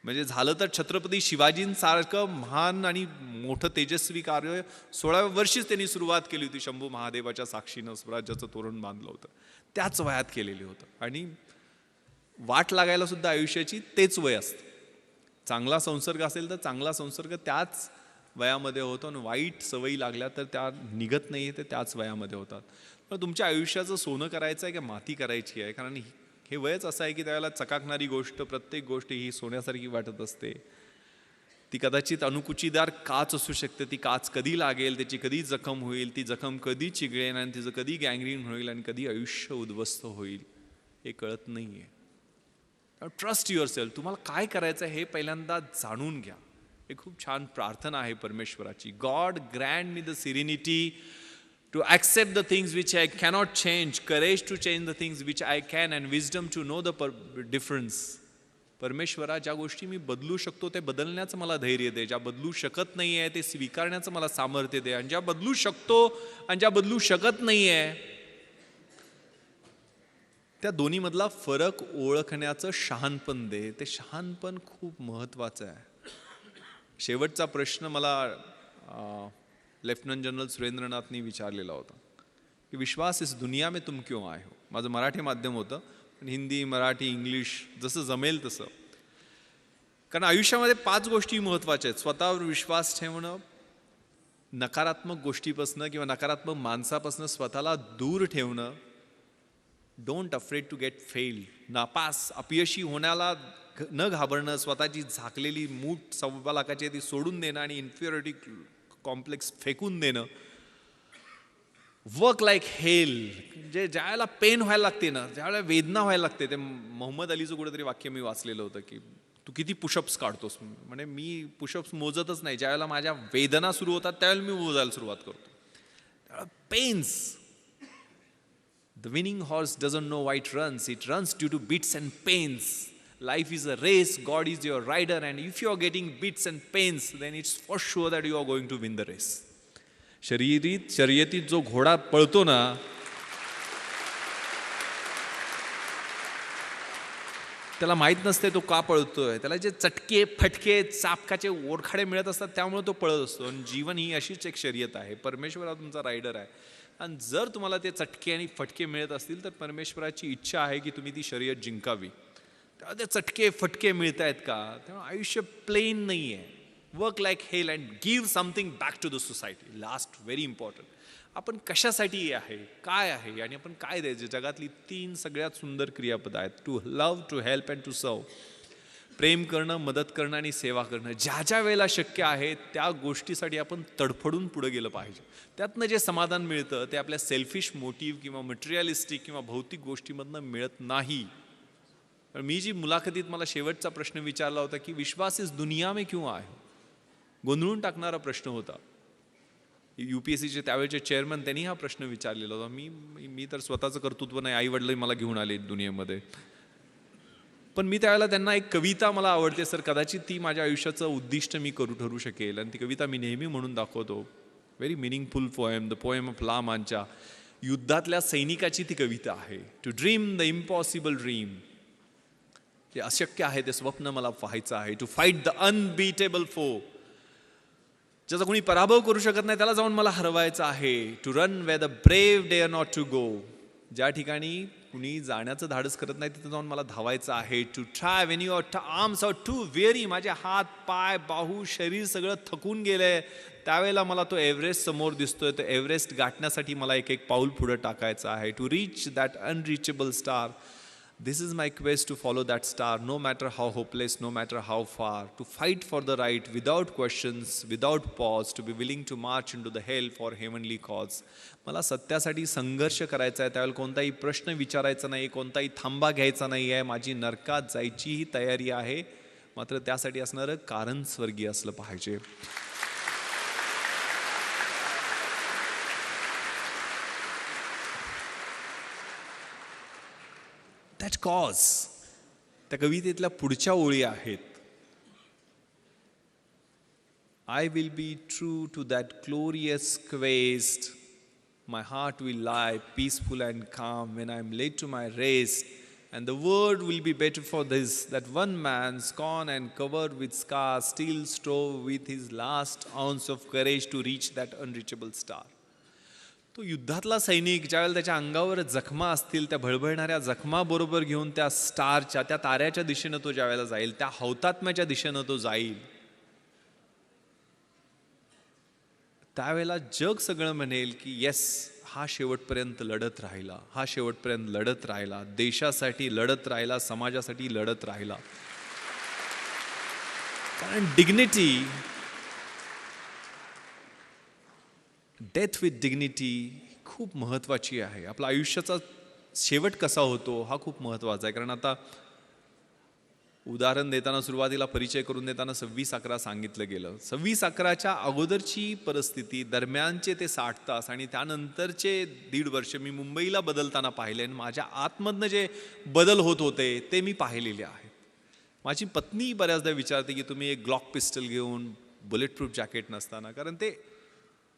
म्हणजे झालं तर छत्रपती शिवाजींसारखं महान आणि मोठं तेजस्वी कार्य 16व्या वर्षीच त्यांनी सुरुवात केली होती. शंभू महादेवाच्या साक्षीनं स्वराज्याचं तोरण बांधलं होतं, त्याच वयात केलेलं होतं. आणि वाट लागायला सुद्धा आयुष्याची तेच वय असतं. चांगला संसर्ग असेल तर चांगला संसर्ग त्याच वयामध्ये होतो, आणि वाईट सवयी लागल्या तर त्या निघत नाही, ते त्याच वयामध्ये होतात. पण तुमच्या आयुष्याचं सोनं करायचं आहे की माती करायची आहे? कारण हे वयच असं आहे की त्यावेळेला चकाकणारी गोष्ट, प्रत्येक गोष्ट ही सोन्यासारखी वाटत असते. ती कदाचित अणुकुचीदार काच असू शकते. ती काच कधी लागेल, त्याची कधी जखम होईल, ती जखम कधी चिघळेल, आणि तिचं कधी गँग्रीन होईल, आणि कधी आयुष्य उद्ध्वस्त होईल हे कळत नाही आहे. Trust your self. तुम्हाला काय करायचं आहे हे पहिल्यांदा जाणून घ्या. हे खूप छान प्रार्थना आहे परमेश्वराची. God Grant me the serenity to accept the things which I cannot change, courage to change the things which I can, and wisdom to know the difference. परमेश्वरा, ज्या गोष्टी मी बदलू शकतो ते बदलण्याचं मला धैर्य दे, ज्या बदलू शकत नाही आहे ते स्वीकारण्याचं मला सामर्थ्य दे, आणि ज्या बदलू शकतो आणि ज्या बदलू शकत नाही आहे त्या दोन्हीमधला फरक ओळखण्याचं शहाणपण दे. ते शहाणपण खूप महत्त्वाचं आहे. शेवटचा प्रश्न मला लेफ्टनंट जनरल सुरेंद्रनाथनी विचारलेला होता की विश्वास इस दुनिया में तुम क्यों आए हो. माझं मराठी माध्यम होतं, पण हिंदी, मराठी, इंग्लिश जसं जमेल तसं. कारण आयुष्यामध्ये 5 गोष्टी महत्त्वाच्या आहेत. स्वतःवर विश्वास ठेवणं, नकारात्मक गोष्टीपासनं किंवा नकारात्मक माणसापासनं स्वतःला दूर ठेवणं, don't afraid to get fail, नापास अपयशी होण्याला न घाबरणं, स्वतःची झाकलेली मूठ 1.25 लाखाची ती सोडून देणं आणि इन्फिरियरिटी कॉम्प्लेक्स फेकून देणं, वर्क लाईक हेल, म्हणजे ज्यावेळेला पेन व्हायला लागते ना, ज्यावेळेला वेदना व्हायला लागते. ते मोहम्मद अलीचं कुठेतरी वाक्य मी वाचलेलं होतं की तू किती पुशअप्स काढतोस. म्हणजे मी पुशअप्स मोजतच नाही, ज्यावेळेला माझ्या वेदना सुरू होतात त्यावेळेला मी मोजायला सुरुवात करतो. त्यावेळेला pens. The winning horse doesn't know why it runs. It runs due to beats and pains. Life is a race. God is your rider. And if you are getting beats and pains, then it's for sure that you are going to win the race. शर्यतीत जो घोडा पळतो ना, त्याला माहीत नसते तो का पळतोय. त्याला जे चटके, फटके, चापकाचे ओरखाडे मिळत असतात त्यामुळे तो पळत असतो. आणि जीवन ही अशीच एक शर्यत आहे. परमेश्वर हा तुमचा रायडर आहे. आणि जर तुम्हाला ते चटके आणि फटके मिळत असतील तर परमेश्वराची इच्छा आहे की तुम्ही ती शर्यत जिंकावी. तेव्हा ते चटके फटके मिळत आहेत का, तेव्हा आयुष्य प्लेन नाही आहे. Work like hell and give something back to the society. Last, very important. आपण कशासाठी आहे, काय आहे आणि आपण काय द्यायचं. जगातली 3 सगळ्यात सुंदर क्रियापद आहेत. To love, to help and to serve. प्रेम करणं, मदत करणं आणि सेवा करणं. ज्या ज्या वेळेला शक्य आहे त्या गोष्टीसाठी आपण तडफडून पुढे गेलं पाहिजे. त्यातनं जे समाधान मिळतं ते आपल्या सेल्फिश मोटिव्ह किंवा मटेरियलिस्टिक किंवा भौतिक गोष्टीमधनं मिळत नाही. मी जी मुलाखतीत मला शेवटचा प्रश्न विचारला होता की विश्वास इस दुनिया में क्यों आए हो, गोंधळून टाकणारा प्रश्न होता. UPSCचे त्यावेळेचे चेअरमन त्यांनी हा प्रश्न विचारलेला होता. मी तर स्वतःचं कर्तृत्व नाही, आई वडील मला घेऊन आले दुनियेमध्ये. पण मी त्यावेळेला त्यांना एक कविता मला आवडते सर, कदाचित ती माझ्या आयुष्याचं उद्दिष्ट मी ठरू शकेल. आणि ती कविता मी नेहमी म्हणून दाखवतो. Very meaningful poem, the poem of La Mancha. युद्धातल्या सैनिकाची ती कविता आहे. To dream the impossible dream. जे अशक्य आहे ते स्वप्न मला पाहायचं आहे. टू फाईट द अनबीटेबल फो. ज्याचा कोणी पराभव करू शकत नाही त्याला जाऊन मला हरवायचं आहे. To run where the brave dare not to go. ज्या ठिकाणी कुणी जाण्याचं धाडस करत नाही तिथे जाऊन मला धावायचं आहे. To try when your arms are too weary. माझे हात, पाय, बाहू, शरीर सगळं थकून गेलंय, त्यावेळेला मला तो एव्हरेस्ट समोर दिसतोय. तो एव्हरेस्ट गाठण्यासाठी मला एक एक पाऊल पुढे टाकायचं आहे. To reach that unreachable star. This is my quest to follow that star, no matter how hopeless, no matter how far. To fight for the right without questions, without pause. To be willing to march into the hell for heavenly cause. मला सत्यासाठी संघर्ष करायचा आहे. त्यावेळेला कोणताही प्रश्न विचारायचा नाही, कोणताही थांबा घ्यायचा नाही आहे. माझी नरकात जायचीही तयारी आहे, मात्र त्यासाठी असणारं कारण स्वर्गीय असलं पाहिजे. That cause. त्या कवितेतल्या पुढच्या ओळी आहेत. I will be true to that glorious quest. My heart will lie peaceful and काम when I am late to my rest. And the world will be better for this that one man स्कॉन and covered with scar steel strove with his last ounce of courage to reach that unreachable star. तो युद्धातला सैनिक ज्यावेळेला त्याच्या अंगावर जखमा असतील, त्या भळभळणाऱ्या जखमाबरोबर घेऊन त्या स्टारच्या, त्या ताऱ्याच्या दिशेनं तो ज्यावेळेला जाईल, त्या हौतात्म्याच्या दिशेनं तो जाईल, त्यावेळेला जग सगळं म्हणेल की येस, हा शेवटपर्यंत लढत राहिला, हा शेवटपर्यंत लढत राहिला, देशासाठी लढत राहिला, समाजासाठी लढत राहिला. कारण डिग्निटी, डेथ विथ डिग्निटी खूप महत्त्वाची आहे. आपला आयुष्याचा शेवट कसा होतो हा खूप महत्त्वाचा आहे. कारण आता उदाहरण देताना सुरुवातीला परिचय करून देताना 26/11 सांगितलं गेलं. 26/11च्या अगोदरची परिस्थिती, दरम्यानचे ते 60 तास आणि त्यानंतरचे 1.5 वर्ष मी मुंबईला बदलताना पाहिले आणि माझ्या आतमधनं जे बदल होत होते ते मी पाहिलेले आहेत. माझी पत्नी बऱ्याचदा विचारते की तुम्ही एक ग्लॉक पिस्टल घेऊन बुलेट प्रूफ जॅकेट नसताना, कारण ते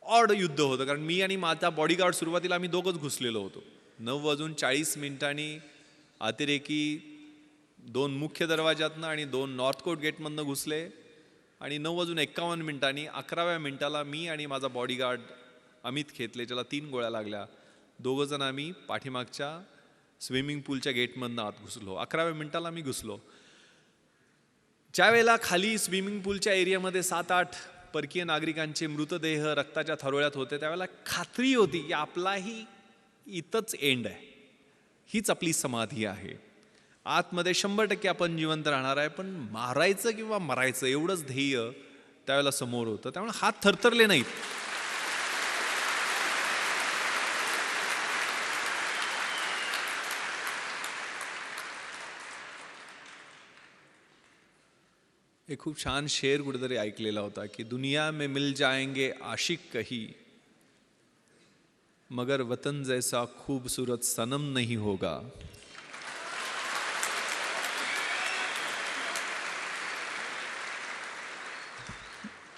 ऑड युद्ध होतं. कारण मी आणि माझा बॉडीगार्ड सुरुवातीला आम्ही दोघंच घुसलेलो होतो. 9:40 अतिरेकी 2 मुख्य दरवाजातनं आणि 2 नॉर्थ कोट गेटमधनं घुसले आणि 9:51 11व्या मिनिटाला मी आणि माझा बॉडीगार्ड अमित खेतले, ज्याला 3 गोळ्या लागल्या, दोघंजण आम्ही पाठीमागच्या स्विमिंग पूलच्या गेटमधनं आत घुसलो. 11व्या मिनिटाला मी घुसलो. ज्या वेळेला खाली स्विमिंग पूलच्या एरियामध्ये 7-8 परकीय नागरिकांचे मृतदेह रक्ताच्या थारोळ्यात होते, त्यावेळेला खात्री होती की आपलाही इथंच एंड आहे, हीच आपली समाधी आहे. आतमध्ये 100% आपण जिवंत राहणार आहे, पण मारायचं किंवा मरायचं एवढंच ध्येय त्यावेळेला समोर होतं. त्यामुळे हात थरथरले नाहीत. एक खूप छान शेर कुठेतरी ऐकलेला होता की दुनिया में मिल जाएंगे आशिक कही, मगर वतन जैसा खूबसूरत सनम नहीं होगा.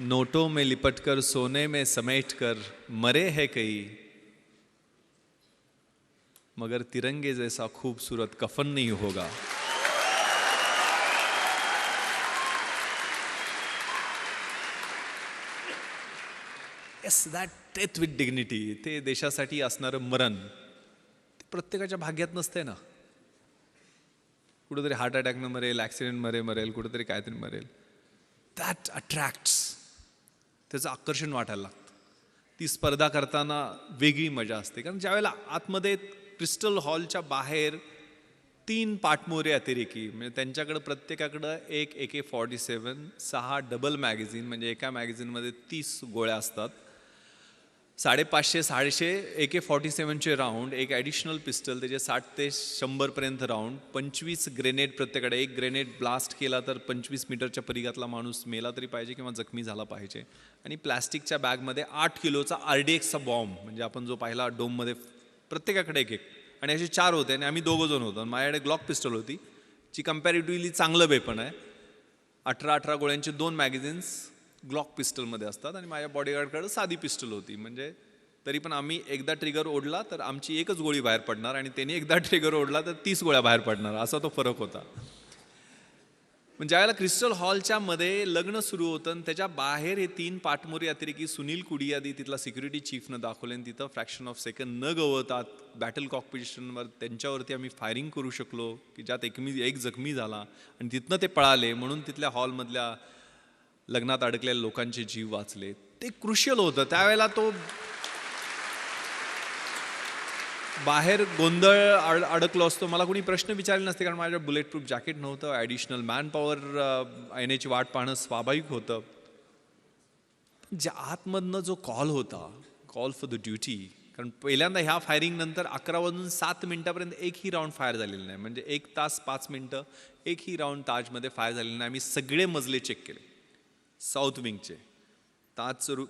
नोटों में लिपटकर सोने में समेटकर मरे हैं कई, मगर तिरंगे जैसा खूबसूरत कफन नहीं होगा. Yes, that death with dignity, ते देशासाठी असणारं मरण ते प्रत्येकाच्या भाग्यात नसते ना. कुठेतरी हार्ट अटॅकनं मरेल, ॲक्सिडेंट मरेल, कुठेतरी काहीतरी मरेल. दॅट अट्रॅक्ट्स, त्याचं आकर्षण वाटायला लागतं. ती स्पर्धा करताना वेगळी मजा असते. कारण ज्यावेळेला आतमध्ये क्रिस्टल हॉलच्या बाहेर 3 पाठमोरे अतिरेकी, म्हणजे त्यांच्याकडं प्रत्येकाकडं एक AK-47, 6 डबल मॅगझिन, म्हणजे एका मॅगझिनमध्ये 30 गोळ्या असतात, 550-650 AK-47चे राऊंड, एक ॲडिशनल पिस्टल, त्याचे 60 ते 100 राऊंड, 25 ग्रेनेड प्रत्येकाकडे. एक ग्रेनेड ब्लास्ट केला तर 25 मीटरच्या परिघातला माणूस मेला तरी पाहिजे किंवा जखमी झाला पाहिजे. आणि प्लॅस्टिकच्या बॅगमध्ये 8 किलोचा RDXचा बॉम्ब, म्हणजे आपण जो पाहिला डोममध्ये, प्रत्येकाकडे एक. आणि असे 4 होते आणि आम्ही 2 जण होतो. माझ्याकडे ग्लॉक पिस्टल होती, जी कम्पॅरेटिव्हली चांगलं वेपन आहे. 18 गोळ्यांचे 2 मॅगझिन्स ग्लॉक पिस्टलमध्ये असतात आणि माझ्या बॉडीगार्डकडे साधी पिस्टल होती. म्हणजे तरी पण आम्ही एकदा ट्रिगर ओढला तर आमची एकच गोळी बाहेर पडणार आणि त्यांनी एकदा ट्रिगर ओढला तर 30 गोळ्या बाहेर पडणार, असा तो फरक होता. पण ज्यावेळेला क्रिस्टल हॉलच्या मध्ये लग्न सुरू होतं आणि त्याच्या बाहेर हे 3 पाठमोरी अतिरेकी सुनील कुडियादी, तिथला सिक्युरिटी चीफनं दाखवले आणि तिथं फ्रॅक्शन ऑफ सेकंड न गवतात बॅटल कॉकपिटिशनवर त्यांच्यावरती आम्ही फायरिंग करू शकलो, की ज्यात एक जखमी झाला आणि तिथनं ते पळाले, म्हणून तिथल्या हॉलमधल्या लग्नात अडकलेल्या लोकांचे जीव वाचले. ते क्रुशियल होतं. त्यावेळेला तो बाहेर गोंधळ अडकलो असतो, मला कोणी प्रश्न विचारले नसते, कारण माझ्या बुलेट प्रूफ जॅकेट नव्हतं, ॲडिशनल मॅन पॉवर येण्याची वाट पाहणं स्वाभाविक होतं. ज्या आतमधनं जो कॉल होता, कॉल फॉर द ड्युटी, कारण पहिल्यांदा ह्या फायरिंग नंतर 11:07 एकही राऊंड फायर झालेलं नाही. म्हणजे 1 तास 5 मिनिटं एकही राऊंड ताजमध्ये फायर झालेलं नाही. आम्ही सगळे मजले चेक केले. साऊथ विंगचे ताजचं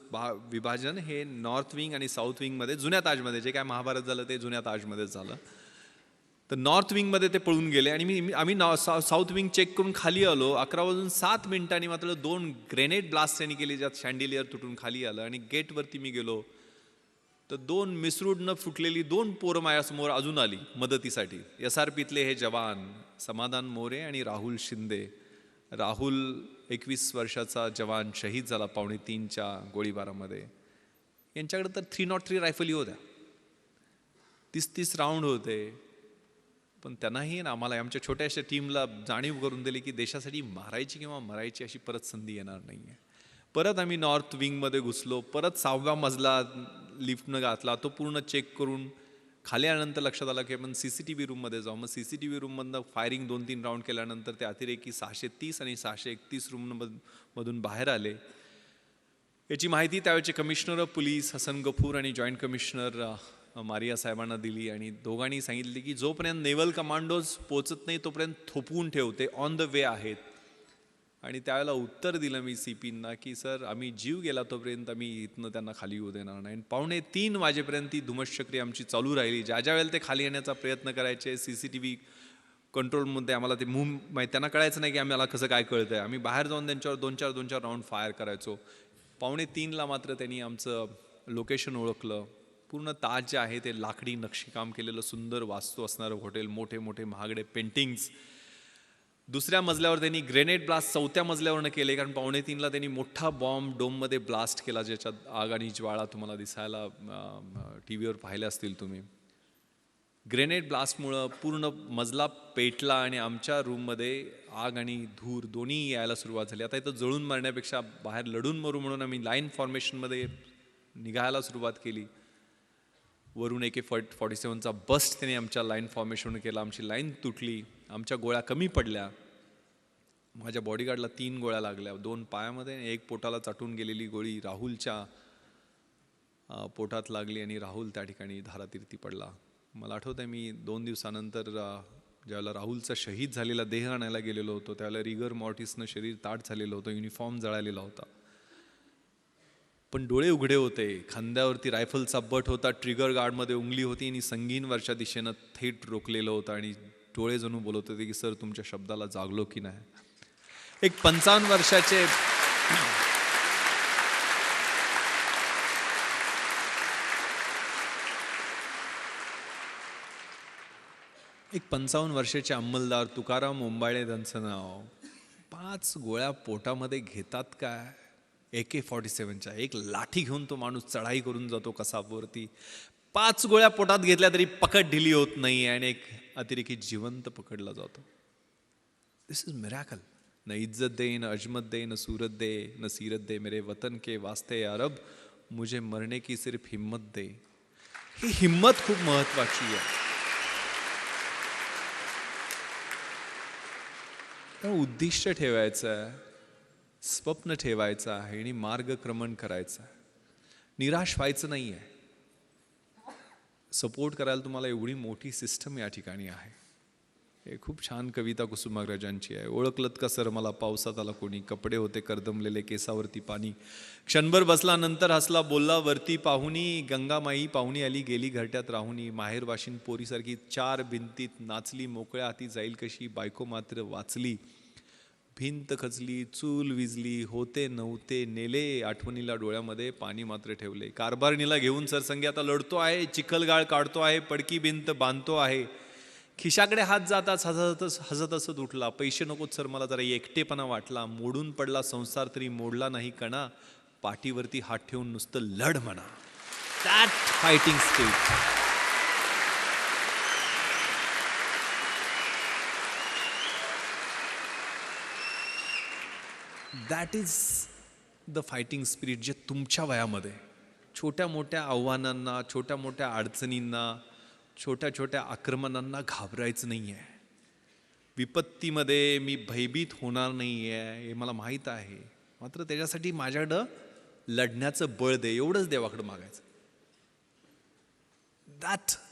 विभाजन हे नॉर्थ विंग आणि साऊथ विंगमध्ये, जुन्या ताजमध्ये, जे काय महाभारत झालं ते जुन्या ताजमध्येच झालं. तर नॉर्थ विंगमध्ये ते पळून गेले आणि आम्ही साऊथ विंग चेक करून खाली आलो. 11:07 मात्र 2 ग्रेनेड ब्लास्ट त्यांनी केली, ज्यात शँडिलियर तुटून खाली आलं. आणि गेटवरती मी गेलो तर 2 मिसरूडनं फुटलेली 2 पोरं माझ्यासमोर अजून आली मदतीसाठी. SRPतले हे जवान समाधान मोरे आणि राहुल शिंदे. राहुल 21 वर्षाचा जवान शहीद झाला 2:45च्या गोळीबारामध्ये. यांच्याकडे तर 303 रायफली होत्या, 30-30 राऊंड होते. पण त्यांनाही ना आम्हाला, आमच्या छोट्याशा टीमला जाणीव करून दिली की देशासाठी मारायची किंवा मरायची अशी परत संधी येणार नाही आहे. परत आम्ही नॉर्थ विंगमध्ये घुसलो. परत 6व्या मजला लिफ्टनं घातला. तो पूर्ण चेक करून खाली आल्यानंतर लक्षात आलं की आपण CCTV रूममध्ये जाऊ. मग CCTV रूममधनं फायरिंग 2-3 राऊंड केल्यानंतर ते अतिरेकी 630 आणि 631 रूममधून बाहेर आले. याची माहिती त्यावेळेचे commissioner of police Hasan Ghafoor आणि जॉईंट कमिशनर मारिया साहेबांना दिली. आणि दोघांनी सांगितले की जोपर्यंत नेव्हल कमांडोज पोचत नाही तोपर्यंत थोपवून ठेवते, ऑन द वे आहेत. आणि त्यावेळेला उत्तर दिलं मी CPंना की सर, आम्ही जीव गेला तोपर्यंत आम्ही इथनं त्यांना खाली येऊ देणार नाही. 2:45 वाजेपर्यंत ती धुमश्चक्री आमची चालू राहिली. ज्या ज्या वेळेला ते खाली येण्याचा प्रयत्न करायचे, CCTV कंट्रोलमध्ये आम्हाला ते त्यांना कळायचं नाही की आम्हाला कसं काय कळतंय. आम्ही बाहेर जाऊन त्यांच्यावर दोन चार राऊंड फायर करायचो. 2:45ला मात्र त्यांनी आमचं लोकेशन ओळखलं. पूर्ण ताज जे आहे ते लाकडी नक्षीकाम केलेलं सुंदर वास्तू असणारं हॉटेल, मोठे मोठे महागडे पेंटिंग्स. दुसऱ्या मजल्यावर त्यांनी ग्रेनेड ब्लास्ट 4थ्या मजल्यावरनं केले, कारण 2:45ला त्यांनी मोठा बॉम्ब डोममध्ये ब्लास्ट केला, ज्याच्यात आग आणि ज्वाळा तुम्हाला दिसायला TV वर पाहिले असतील तुम्ही. ग्रेनेड ब्लास्टमुळं पूर्ण मजला पेटला आणि आमच्या रूममध्ये आग आणि धूर दोन्ही यायला सुरुवात झाली. आता इथं जळून मरण्यापेक्षा बाहेर लढून मरू म्हणून आम्ही लाईन फॉर्मेशनमध्ये निघायला सुरुवात केली. वरून AK-47चा बस्ट त्याने आमच्या लाईन फॉर्मेशन केला. आमची लाईन तुटली, आमच्या गोळ्या कमी पडल्या. माझ्या बॉडीगार्डला 3 गोळ्या लागल्या, 2 पायामध्ये आणि 1 पोटाला चाटून गेलेली गोळी राहुलच्या पोटात लागली आणि राहुल त्या ठिकाणी धारातीर्थी पडला. मला आठवतंय मी 2 दिवसानंतर ज्यावेळेला राहुलचा शहीद झालेला देह आणायला गेलेलो होतो, त्यावेळेला रिगर मॉर्टिसनं शरीर ताट झालेलं होतं, युनिफॉर्म जळालेला होता, पण डोळे उघडे होते. खांद्यावरती रायफलचा बट होता, ट्रिगर गार्डमध्ये उंगली होती आणि संगीन वरच्या दिशेनं थेट रोखलेलं होतं आणि डोळे जणू बोलत होते की सर तुमच्या शब्दाला जागलो की नाही. एक 55 वर्षाचे अंमलदार तुकाराम ओंबाळे त्यांचं नाव, 5 गोळ्या पोटामध्ये घेतात काय AK-47च्या. एक लाठी घेऊन तो माणूस चढाई करून जातो कसाबवरती. 5 गोळ्या पोटात घेतल्या तरी पकड ढिली होत नाही आणि एक अतिरेकी जिवंत पकडला जातो. दिस इज मिरॅकल. न इज्जत दे, न अजमत दे, न सूरत दे, न सीरत दे, मेरे वतन के वास्ते अरब, मुझे मरने की सिर्फ हिम्मत दे. ही हिम्मत खूप महत्वाची आहे. उद्दिष्ट ठेवायचं आहे, स्वप्न ठेवायचं आहे आणि मार्गक्रमण करायचं आहे. निराश व्हायचं नाही आहे. सपोर्ट करायला तुम्हाला एवढी मोठी सिस्टम या ठिकाणी आहे. हे खूप छान कविता कुसुमाग्रजांची आहे. ओळखलत का सर मला पावसात आला कोणी, कपडे होते करदमलेले केसावरती पाणी, क्षणभर बसला नंतर हसला बोलला वरती पाहुणी, गंगामाई पाहुणी आली गेली घरट्यात राहुनी, माहेर वाशिन पोरीसारखी 4 भिंतीत नाचली, मोकळ्या हाती जाईल कशी, बायको मात्र वाचली, भिंत खचली, चूल विजली, होते नव्हते नेले, आठवणीला डोळ्यामध्ये पाणी मात्र ठेवले, कारभारणीला घेऊन सरसंगी आता लढतो आहे, चिखलगाळ काढतो आहे, पडकी भिंत बांधतो आहे, खिशाकडे हात जाताच हसत हसत उठला, पैसे नकोत सर मला जरा एकटेपणा वाटला, मोडून पडला संसार तरी मोडला नाही कणा, पाठीवरती हात ठेवून नुसतं लढ म्हणा. That fighting spirit. That is the fighting spirit जे तुमच्या वयामध्ये छोट्या मोठ्या आव्हानांना, छोट्या मोठ्या अडचणींना, छोट्या छोट्या आक्रमणांना घाबरायचं नाही आहे. विपत्तीमध्ये मी भयभीत होणार नाही आहे हे मला माहीत आहे, मात्र त्याच्यासाठी माझ्याकडं लढण्याचं बळ दे, एवढंच देवाकडं मागायचं.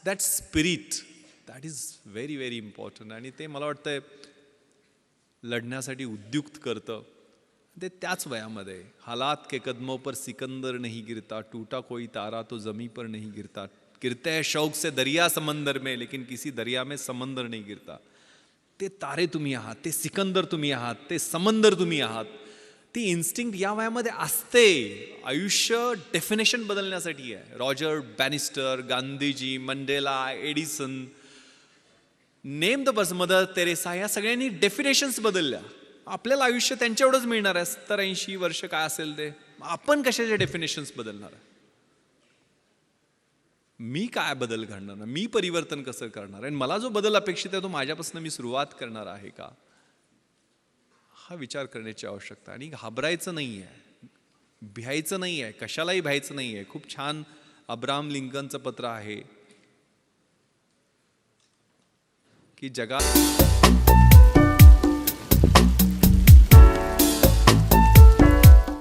That spirit that is very very important आणि ते मला वाटतंय लढण्यासाठी उद्युक्त करतं. ते त्याच वयामध्ये हालात के कदमों पर सिकंदर नहीं गिरता, टूटा कोई तारा तो जमी पर नहीं गिरता, गिरते हैं शौक से दरिया समंदर में लेकिन किसी दरिया में समंदर नहीं गिरता. ते तारे तुम्ही आहात, ते सिकंदर तुम्ही आहात, ते समंदर तुम्ही आहात. ती इन्स्टिंक्ट या वयामध्ये असते. आयुष्य डेफिनेशन बदलण्यासाठी आहे. Roger Bannister, Gandhiji, Mandela, Edison, name the person, Mother Teresa, या सगळ्यांनी डेफिनेशन्स बदलल्या. आपल्याला आयुष्य त्यांच्या एवढंच मिळणार आहे, 70-80 वर्ष काय असेल ते. आपण कशाचे डेफिनेशन्स बदलणार आहे? मी काय बदल घडणार, मी परिवर्तन कसं करणार, आणि मला जो बदल अपेक्षित आहे तो माझ्यापासून मी सुरुवात करणार आहे का, हा विचार करण्याची आवश्यकता. आणि घाबरायचं नाही आहे, भ्यायचं नाही आहे, कशालाही भ्यायचं नाही आहे. खूप छान अब्राहम लिंकनचं पत्र आहे की जगात